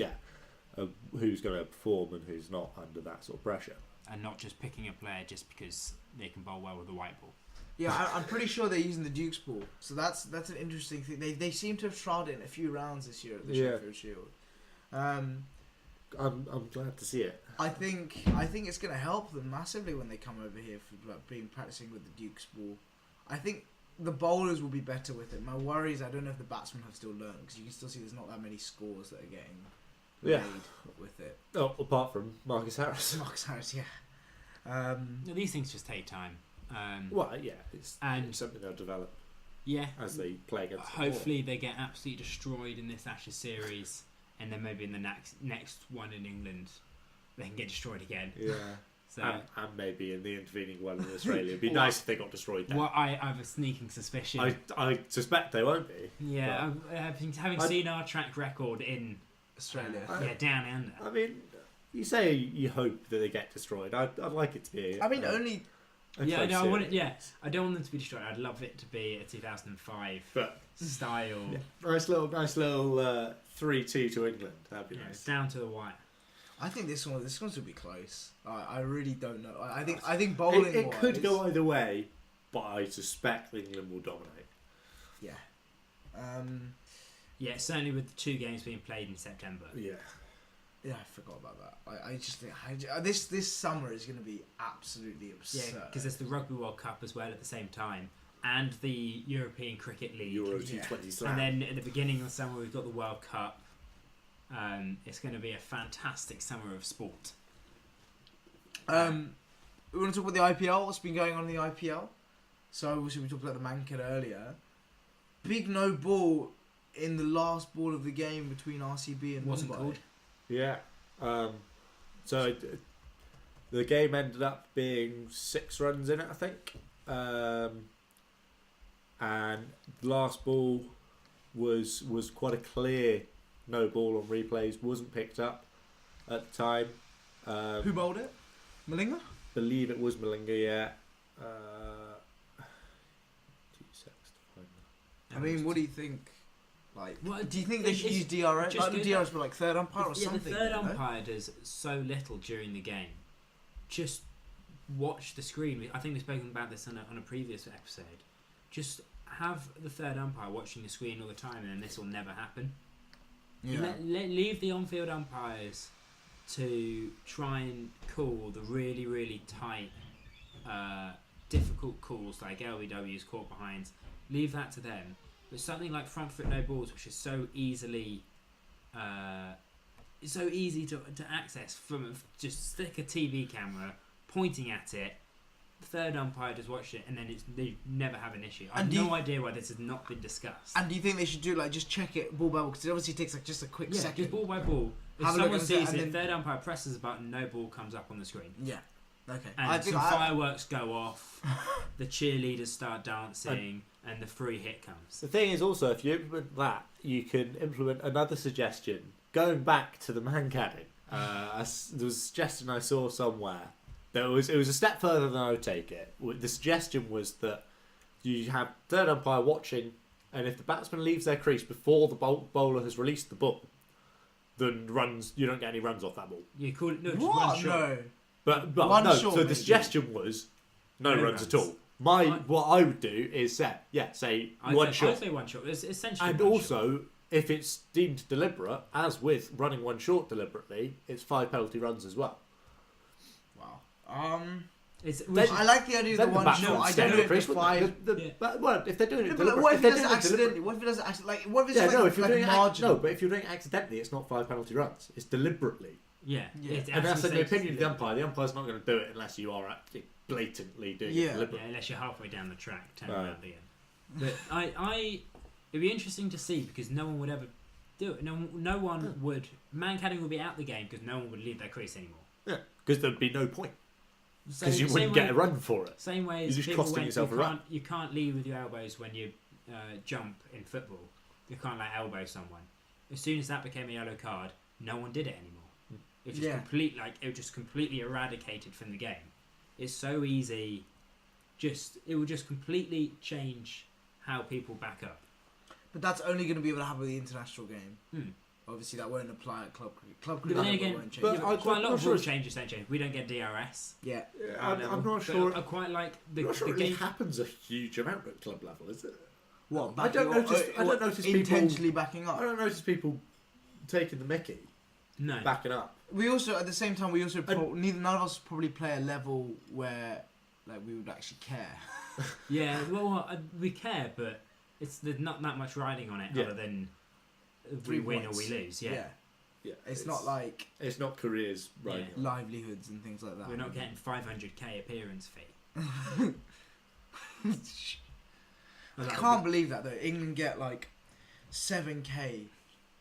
Who's going to perform and who's not under that sort of pressure. And not just picking a player just because they can bowl well with a white ball. Yeah, I'm pretty sure they're using the Duke's ball, so that's an interesting thing. They seem to have tried it in a few rounds this year at the Sheffield Shield. I'm glad to see it. I think it's going to help them massively when they come over here for practicing with the Duke's ball. I think the bowlers will be better with it. My worry is I don't know if the batsmen have still learned because you can still see there's not that many scores that are getting made with it. Oh, apart from Marcus Harris. These things just take time. It's something they'll develop. Yeah, as they play against. Hopefully, they get absolutely destroyed in this Ashes series, and then maybe in the next one in England, they can get destroyed again. Yeah. So, and maybe in the intervening one in Australia. It'd be nice if they got destroyed there. Well, I have a sneaking suspicion. I suspect they won't be. Yeah, having seen our track record in Australia, down under. I mean, you say you hope that they get destroyed. I'd like it to be. I mean, only. I don't want them to be destroyed. I'd love it to be a 2005 style. Yeah. Nice little 3-2 to England. That'd be nice. Down to the wire. I think this one's going to be close. I really don't know. I think bowling. It could go either way, but I suspect England will dominate. Yeah. Certainly with the 2 games being played in September. Yeah, I forgot about that. I just think this summer is going to be absolutely absurd. Yeah, because there's the Rugby World Cup as well at the same time, and the European Cricket League, Euro T20 Slam. And then at the beginning of the summer we've got the World Cup. It's going to be a fantastic summer of sport. We want to talk about the IPL. What's been going on in the IPL? So obviously we talked about the Mankad earlier. Big no ball in the last ball of the game between RCB and wasn't Mumbai. called. Yeah. So the game ended up being 6 runs in it, I think. And the last ball was quite a clear no ball on replays. Wasn't picked up at the time. Who bowled it? Malinga? Believe it was Malinga. Yeah. 2 seconds to find that. I mean, what do you think? Do you think they should it's use DRS? DRS for third umpire or something? The third umpire does so little during the game. Just watch the screen. I think we've spoken about this on a previous episode. Just have the third umpire watching the screen all the time, and then this will never happen. Yeah. Leave the on-field umpires to try and call the really, really tight, difficult calls like LBWs, caught behinds. Leave that to them. But something like front foot no balls, which is so easily, to access from just stick a TV camera pointing at it. The third umpire just watch it, and then they never have an issue. I have no idea why this has not been discussed. And do you think they should do just check it ball by ball? Because it obviously takes just a quick second. Just ball by ball. If someone sees it, third umpire presses a button, no ball comes up on the screen. Yeah. Okay. And some fireworks go off, the cheerleaders start dancing, and the free hit comes. The thing is also, if you implement that, you can implement another suggestion. Going back to the Mankading, there was a suggestion I saw somewhere. It was a step further than I would take it. The suggestion was that you have third umpire watching, and if the batsman leaves their crease before the bowler has released the ball, then runs. You don't get any runs off that ball. You call it just What? one shot. No. But One no. shot, So the maybe. suggestion was no No runs at runs. all. What I would do is say one shot. I'd say one shot. It's essentially And one also, shot. if it's deemed deliberate, as with running one short deliberately, it's 5 penalty runs as well. Wow. It's, I like the idea of the Then one batsman shot. would I stand don't know up if crease, the wouldn't they? 5. Yeah. But, well, if they're doing it No, but deliberately, what if he does it doing accidentally? What if he does it accidentally? Like, what if it's Yeah, no. like, If you're like doing marginal? no, but if you're doing it accidentally, it's not 5 penalty runs. It's deliberately, Yeah. Yeah. It and that's in actually the says- opinion of the umpire. The umpire's not going to do it unless you are actually blatantly doing Yeah. it deliberately. Yeah, unless you're halfway down the track, turn Right. around again. But it'd be interesting to see because no one would ever do it. No one would. Mankading would be out the game because no one would leave their crease anymore. Yeah, because there'd be no point. Because you Same wouldn't way- get a run for it. Same way You're as just people costing went, yourself a run. you can't lead with your elbows when you jump in football. You can't like elbow someone. As soon as that became a yellow card, no one did it anymore. It was just it was just completely eradicated from the game. It's so easy. It will just completely change how people back up. But that's only going to be able to happen with the international game. Hmm. Obviously, that won't apply at club cricket. Club But cricket then again, won't change. but it. I- quite a lot I'm of sure rule it's- changes don't change. We don't get DRS. Yeah. I'm level, not but sure. I quite like the, I'm not sure the it really game. happens a huge amount at club level, is it? What? I don't notice people intentionally backing I up. don't notice people taking the mickey, No. backing up. We also, at the same time, none of us probably play a level where like we would actually care. Yeah, well, we care, but there's not that much riding on it Yeah. other than 3 we win points. or we lose. Yeah. Yeah, It's not like it's not careers, right? Yeah. livelihoods and things like that. We're not getting 500k appearance fee. I can't believe that though. England get like 7k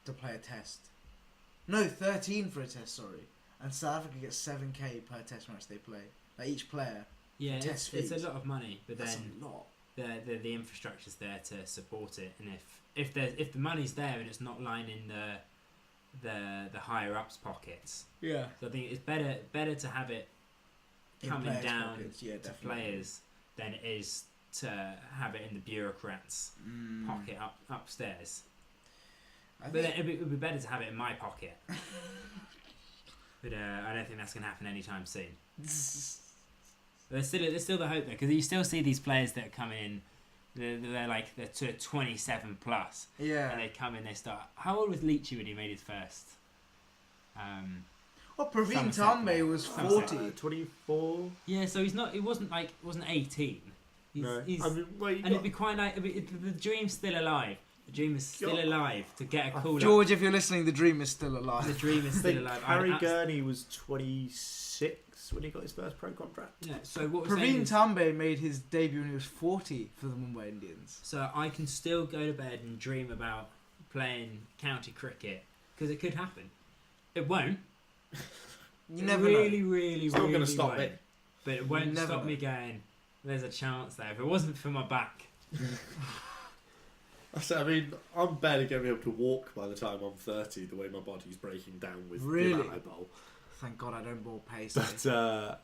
to play a test. No, 13 for a test. Sorry, and South Africa gets 7k per test match they play. Like each player. Yeah, Test it's a fees. lot of money, but That's then a lot. the infrastructure's there to support it, and if the money's there and it's not lining the higher ups pockets, Yeah. so I think it's better to have it In coming players' down pockets, yeah, to definitely. players than it is to have it in the bureaucrats' pocket upstairs. I But think- then it'd be better to have it in my pocket. But I don't think that's going to happen anytime soon. But there's still the hope there, because you still see these players that are coming in, they're to 27 plus, and yeah. they come in, they start. How old was Leachy when he made his first? Well, Praveen Somerset Tambe player. was Somerset. 40. 24. Yeah, so he's not. He wasn't 18. No, He's, I mean, well, and it'd be quite nice. The dream's still alive. The dream is still alive to get a call. George, if you're listening, the dream is still The alive. dream is I still think alive. Harry I'd Gurney was 26 when he got his first pro contract. yeah. So what we're saying Praveen is, Tambe made his debut when he was 40 for the Mumbai Indians. so I can still go to bed and dream about playing county cricket because it could happen. It won't. You never really, know. really, It's not really going to stop won't. me. But it won't never stop know. me going. There's a chance there. If it wasn't for my back, I mean, I'm barely going to be able to walk by the time I'm 30. The way my body's breaking down with Really? the amount I bowl. Thank God I don't bowl pace. But that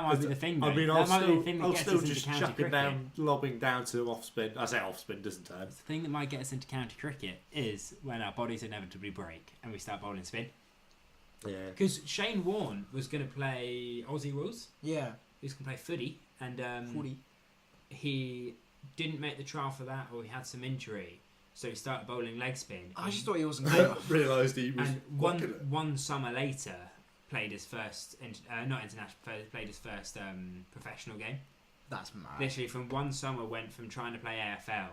might be the thing. I Though. mean, that might be the thing that I'll gets still us into just county chucking cricket. down, lobbing down to off spin. I say off spin doesn't turn. The thing that might get us into county cricket is when our bodies inevitably break and we start bowling spin. Yeah. Because Shane Warne was going to play Aussie rules. Yeah. He was going to play footy, and 40. he didn't make the trial for that, or he had some injury, so he started bowling leg spin. I just thought he wasn't I good enough. realised he was. And whacking it. one summer later, played his first not international, played his first professional game. That's mad. Literally, from one summer went from trying to play AFL,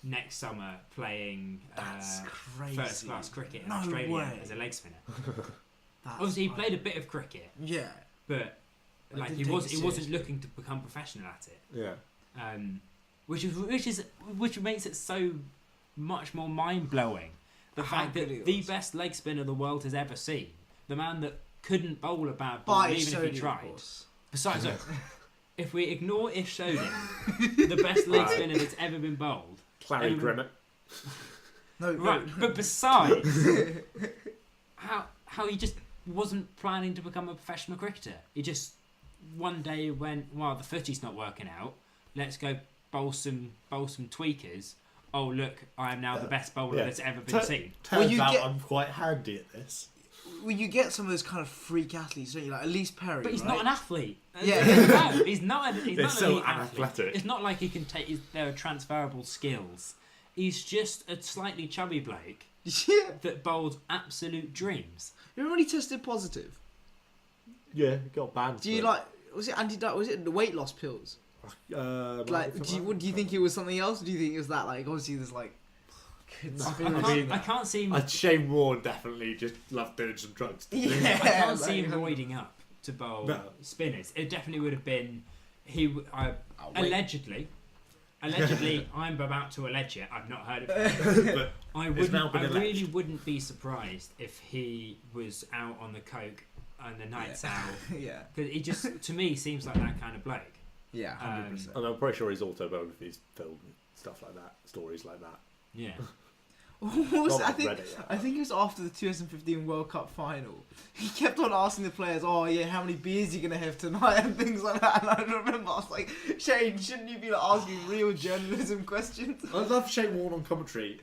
next summer playing That's crazy. first class cricket in No Australia way. as a leg spinner. That's Obviously, he mad. played a bit of cricket, Yeah. but I like didn't he take it wasn't seriously. looking to become professional at it. Yeah. Which makes it so much more mind blowing. The How fact good that he the was. best leg spinner the world has ever seen, the man that couldn't bowl a bad ball By even if Sony, he of tried. course. Besides, look, if we ignore Ish Sodin, the best leg spinner that's ever been bowled. Clary Um, Grimmett. No, Right, no. but besides, how he just wasn't planning to become a professional cricketer. He just one day went, well, the footy's not working out. Let's go bowl some tweakers. oh look, I am now the best bowler that's ever been seen. Turns you out get- I'm quite handy at this. Well, you get some of those kind of freak athletes, don't you? Like Elise Perry, But he's right? not an athlete. Yeah. No, he's not. He's They're not so an elite athlete. unathletic. It's not like he can take. There are transferable skills. He's just a slightly chubby bloke Yeah. that bowls absolute dreams. You remember when he tested positive? Yeah, got banned. Do you for like? Was it Was it the weight loss pills? it. Like, do you think it was something else? Or do you think it was that? Like, obviously, there's like. I can't see him. Shane Warne definitely just loved doing some drugs. Yeah. I can't see like- him roiding up to bowl No. spinners. It definitely would have been. wait. Allegedly, I'm about to allege it. I've not heard it. But I It's now wouldn't. been I really alleged. wouldn't be surprised if he was out on the coke and the nights out. Yeah. Because he just, to me, seems like that kind of bloke. Yeah. 100%. and I'm pretty sure he's autobiographies filmed stuff like that, stories like that. Yeah. What was Not it? that I've read it yet. I think it was after the 2015 World Cup final. He kept on asking the players, "Oh yeah, how many beers are you gonna have tonight?" and things like that. And I remember I was like, "Shane, shouldn't you be like asking real journalism questions?" I love Shane Warne on commentary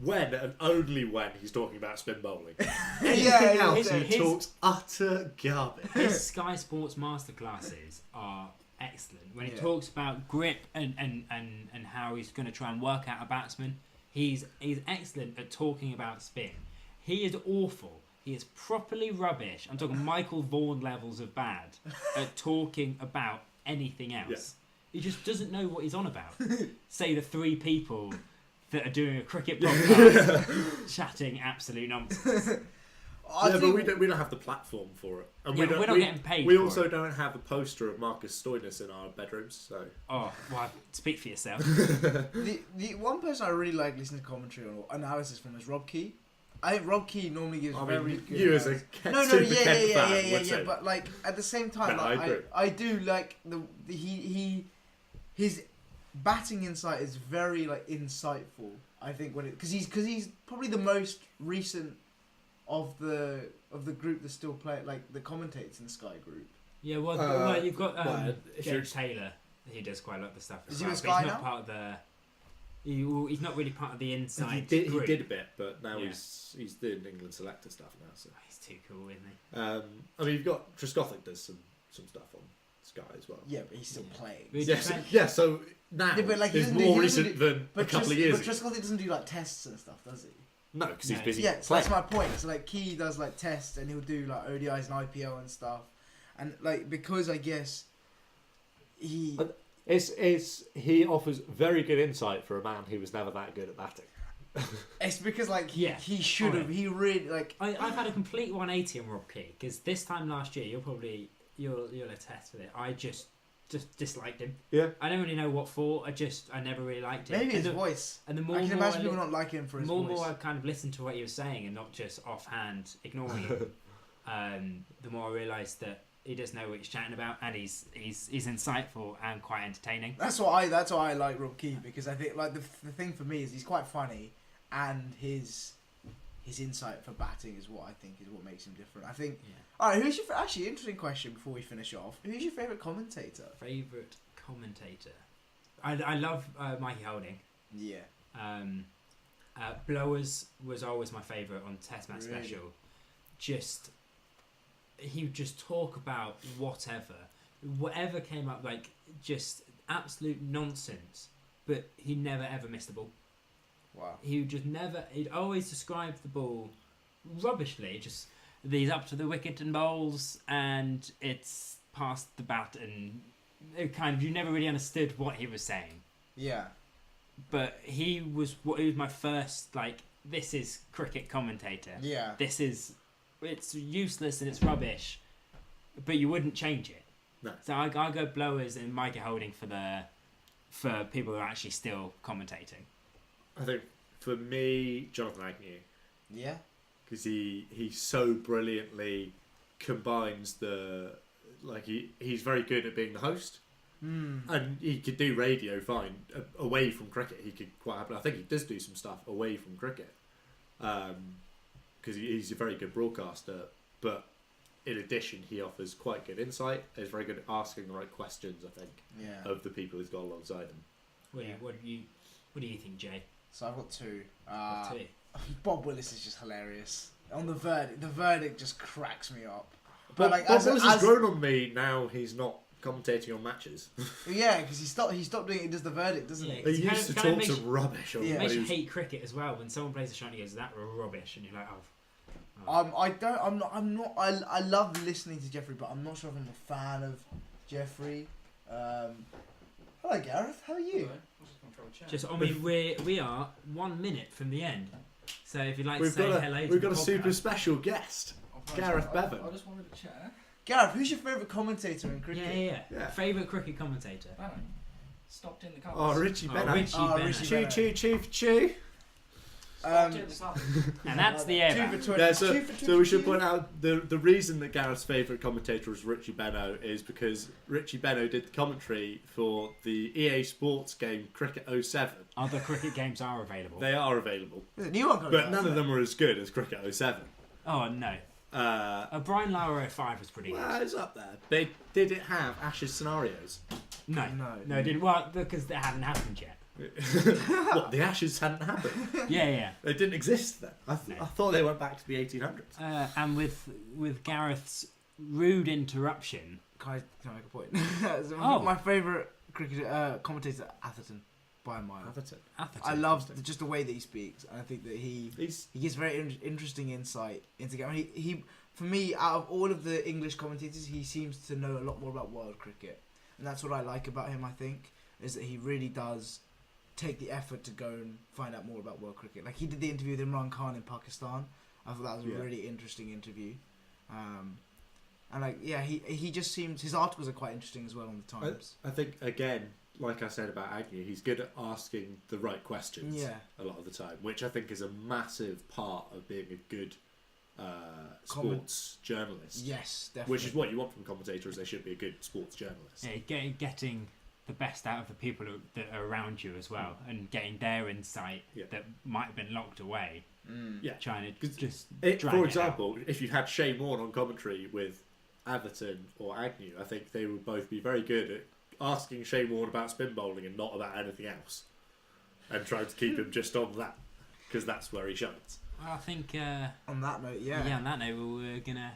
when and only when he's talking about spin bowling. Anything Yeah, else, yeah. he talks utter garbage. His Sky Sports masterclasses are excellent. When he Yeah. talks about grip and how he's going to try and work out a batsman, he's excellent at talking about spin. He is awful. He is properly rubbish. I'm talking Michael Vaughan levels of bad at talking about anything else. He just doesn't know what he's on about. Say the three people that are doing a cricket podcast chatting absolute nonsense. But we don't have the platform for it. And Yeah, we don't, we're not getting paid We for also it. don't have a poster of Marcus Stoinis in our bedrooms, so Oh, well, speak for yourself. The one person I really like listening to commentary or analysis from is Rob Key. I think Rob Key normally gives very good. you as a analysis. Kent, No, super yeah, Kent fan yeah, would say. but like at the same time, No, like, I agree. I do like his batting insight is very like insightful. I think because he's probably the most recent of the group that still play like the commentators in the Sky group. Yeah, well, you've got well, if you're- James Taylor. He does quite a lot of the stuff. Is as he well, with but he's Sky not now? part of the. He's not really part of the inside. He group. did a bit, but now Yeah. he's doing England selector stuff now. So He's too cool, isn't he? I mean, you've got Trescothick does some stuff on Sky as well. Yeah, but he's still Yeah. playing. But he Yes, depends- yeah. So now Yeah, but, like, he is doesn't do- more he doesn't recent do- than a couple of years But ago. Trescothick doesn't do like tests and stuff, does he? No, because he's No. busy Yeah, so playing. that's my point. So like Key does like tests and he'll do like ODIs and IPL and stuff, and like because I guess he He offers very good insight for a man who was never that good at batting. it's because like Yeah. he should have he really like I've had a complete 180 on Rob Key because this time last year you'll attest with it. I just disliked him. Yeah. I don't really know what for. I never really liked him. maybe his and the, voice. and the more I can more imagine I people li- not liking him for his more voice. I kind of listened to what he was saying and not just offhand ignoring it. The more I realised that he does know what he's chatting about and he's insightful and quite entertaining. That's why I like Rob Key because I think like the thing for me is he's quite funny and his insight for batting is what I think is what makes him different. I think. Yeah. All right, who's your actually interesting question before we finish off? Who's your favorite commentator? Favourite commentator? I love Mikey Holding. Yeah. Blowers was always my favourite on Test Match Really? Special. He would just talk about whatever came up, like just absolute nonsense. But he never ever missed the ball. Wow. He would just never. He'd always describe the ball rubbishly. Just these up to the wicket and bowls, and it's past the bat, and it kind of you never really understood what he was saying. Yeah. But he was my first like. This is cricket commentator. Yeah. It's useless and it's rubbish, but you wouldn't change it. No. So I go Blowers and Mikey Holding for people who are actually still commentating. I think for me, Jonathan Agnew, Yeah. because he so brilliantly combines he's very good at being the host. And he could do radio fine away from cricket. He could quite happily. I think he does do some stuff away from cricket, because he's a very good broadcaster. But in addition, he offers quite good insight. He's very good at asking the right questions. I think Yeah. of the people he's got alongside him. What do you think, Jay? So I've got two. Two. Bob Willis is just hilarious. On the verdict just cracks me up. But like, Bob Willis has grown on me now. He's not commentating on matches. Yeah, because he stopped doing it. He does the verdict, doesn't he? He used to talk some rubbish. It makes you hate cricket as well when someone plays a shot and he goes, "That rubbish," and you're like, "Oh." I love listening to Jeffrey, but I'm not sure if I'm a fan of Jeffrey. Hello, Gareth. How are you? We are 1 minute from the end, so if you'd like We've to say got hello, we've to got the a super podcast. special guest, Gareth Bevan. I just wanted to chat. Gareth, who's your favourite commentator in cricket? Yeah. Favourite cricket commentator? Stopped in the comments. Oh, Richie Bennett. Richie Bennett. Choo. And that's the air. Yeah, so we should point out the reason that Gareth's favourite commentator is Richie Benno is because Richie Benno did the commentary for the EA Sports game Cricket 07. Other cricket games are available. They are available. There's a new one coming But out, none of them are as good as Cricket 07. Oh no. Brian Lara 05 was pretty good. Well, it's up there. Did it have Ashes scenarios? No, it didn't. Well, because they hadn't happened yet. What, the Ashes hadn't happened? Yeah. They didn't exist then. I thought they went back to the 1800s. And with Gareth's rude interruption. Can I make a point? My favourite cricket commentator, Atherton, by a mile. Atherton. I love just the way that he speaks, and I think that he gives very interesting insight into the game. He, for me, out of all of the English commentators, he seems to know a lot more about world cricket, and that's what I like about him. I think is that he really does take the effort to go and find out more about world cricket. Like he did the interview with Imran Khan in Pakistan. I thought that was a really interesting interview. And he just seems, his articles are quite interesting as well on the Times. I think again, like I said about Agnew, he's good at asking the right questions. A lot of the time, which I think is a massive part of being a good sports journalist. Yes, definitely. Which is what you want from commentators. They should be a good sports journalist. Yeah, getting the best out of the people that are around you as well, and getting their insight that might have been locked away. Trying to just for example, if you had Shane Warne on commentary with Atherton or Agnew, I think they would both be very good at asking Shane Warne about spin bowling and not about anything else, and trying to keep him just on that, because that's where he shines. Well, I think on that note, on that note, we're gonna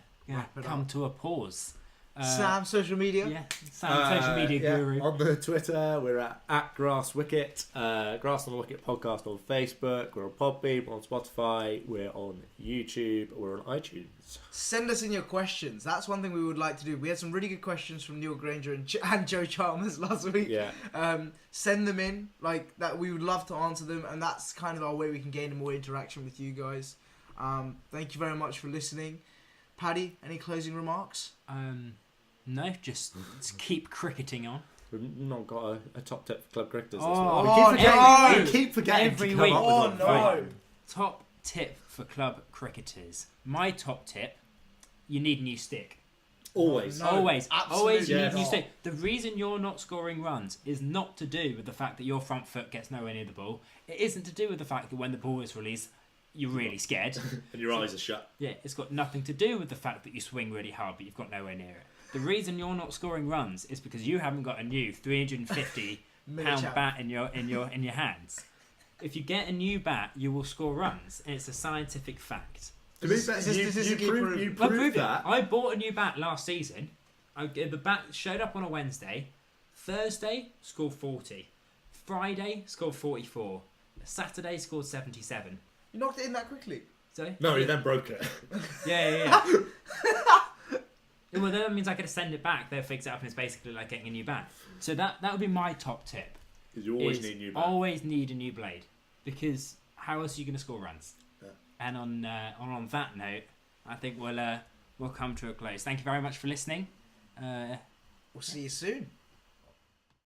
come to a pause. Sam, social media? Yeah, Sam, social media guru. On the Twitter, we're at Grass Wicket, Grass on the Wicket podcast on Facebook. We're on Podbean, we're on Spotify, we're on YouTube, we're on iTunes. Send us in your questions. That's one thing we would like to do. We had some really good questions from Neil Granger and Joe Chalmers last week. Yeah. Send them in, like that. We would love to answer them, and that's kind of our way we can gain more interaction with you guys. Thank you very much for listening. Paddy, any closing remarks? No, just keep cricketing on. We've not got a top tip for club cricketers. We keep forgetting every to come week. up with one. Top tip for club cricketers. My top tip: you need a new stick. Always. Always you need a new not. stick. The reason you're not scoring runs is not to do with the fact that your front foot gets nowhere near the ball. It isn't to do with the fact that when the ball is released, you're really scared. And your eyes are shut. Yeah, it's got nothing to do with the fact that you swing really hard but you've got nowhere near it. The reason you're not scoring runs is because you haven't got a new 350-pound bat in your hands. If you get a new bat, you will score runs, and it's a scientific fact. To be fair, you proved that. I bought a new bat last season. The bat showed up on a Wednesday. Thursday, scored 40. Friday, scored 44. Saturday, scored 77. You knocked it in that quickly? So No, he then broke it. Yeah. Well, that means I could send it back. They'll fix it up, and it's basically like getting a new bat. So that would be my top tip. Because you always need a new bat. Always need a new blade, because how else are you going to score runs? Yeah. And on that note, I think we'll come to a close. Thank you very much for listening. We'll see you soon.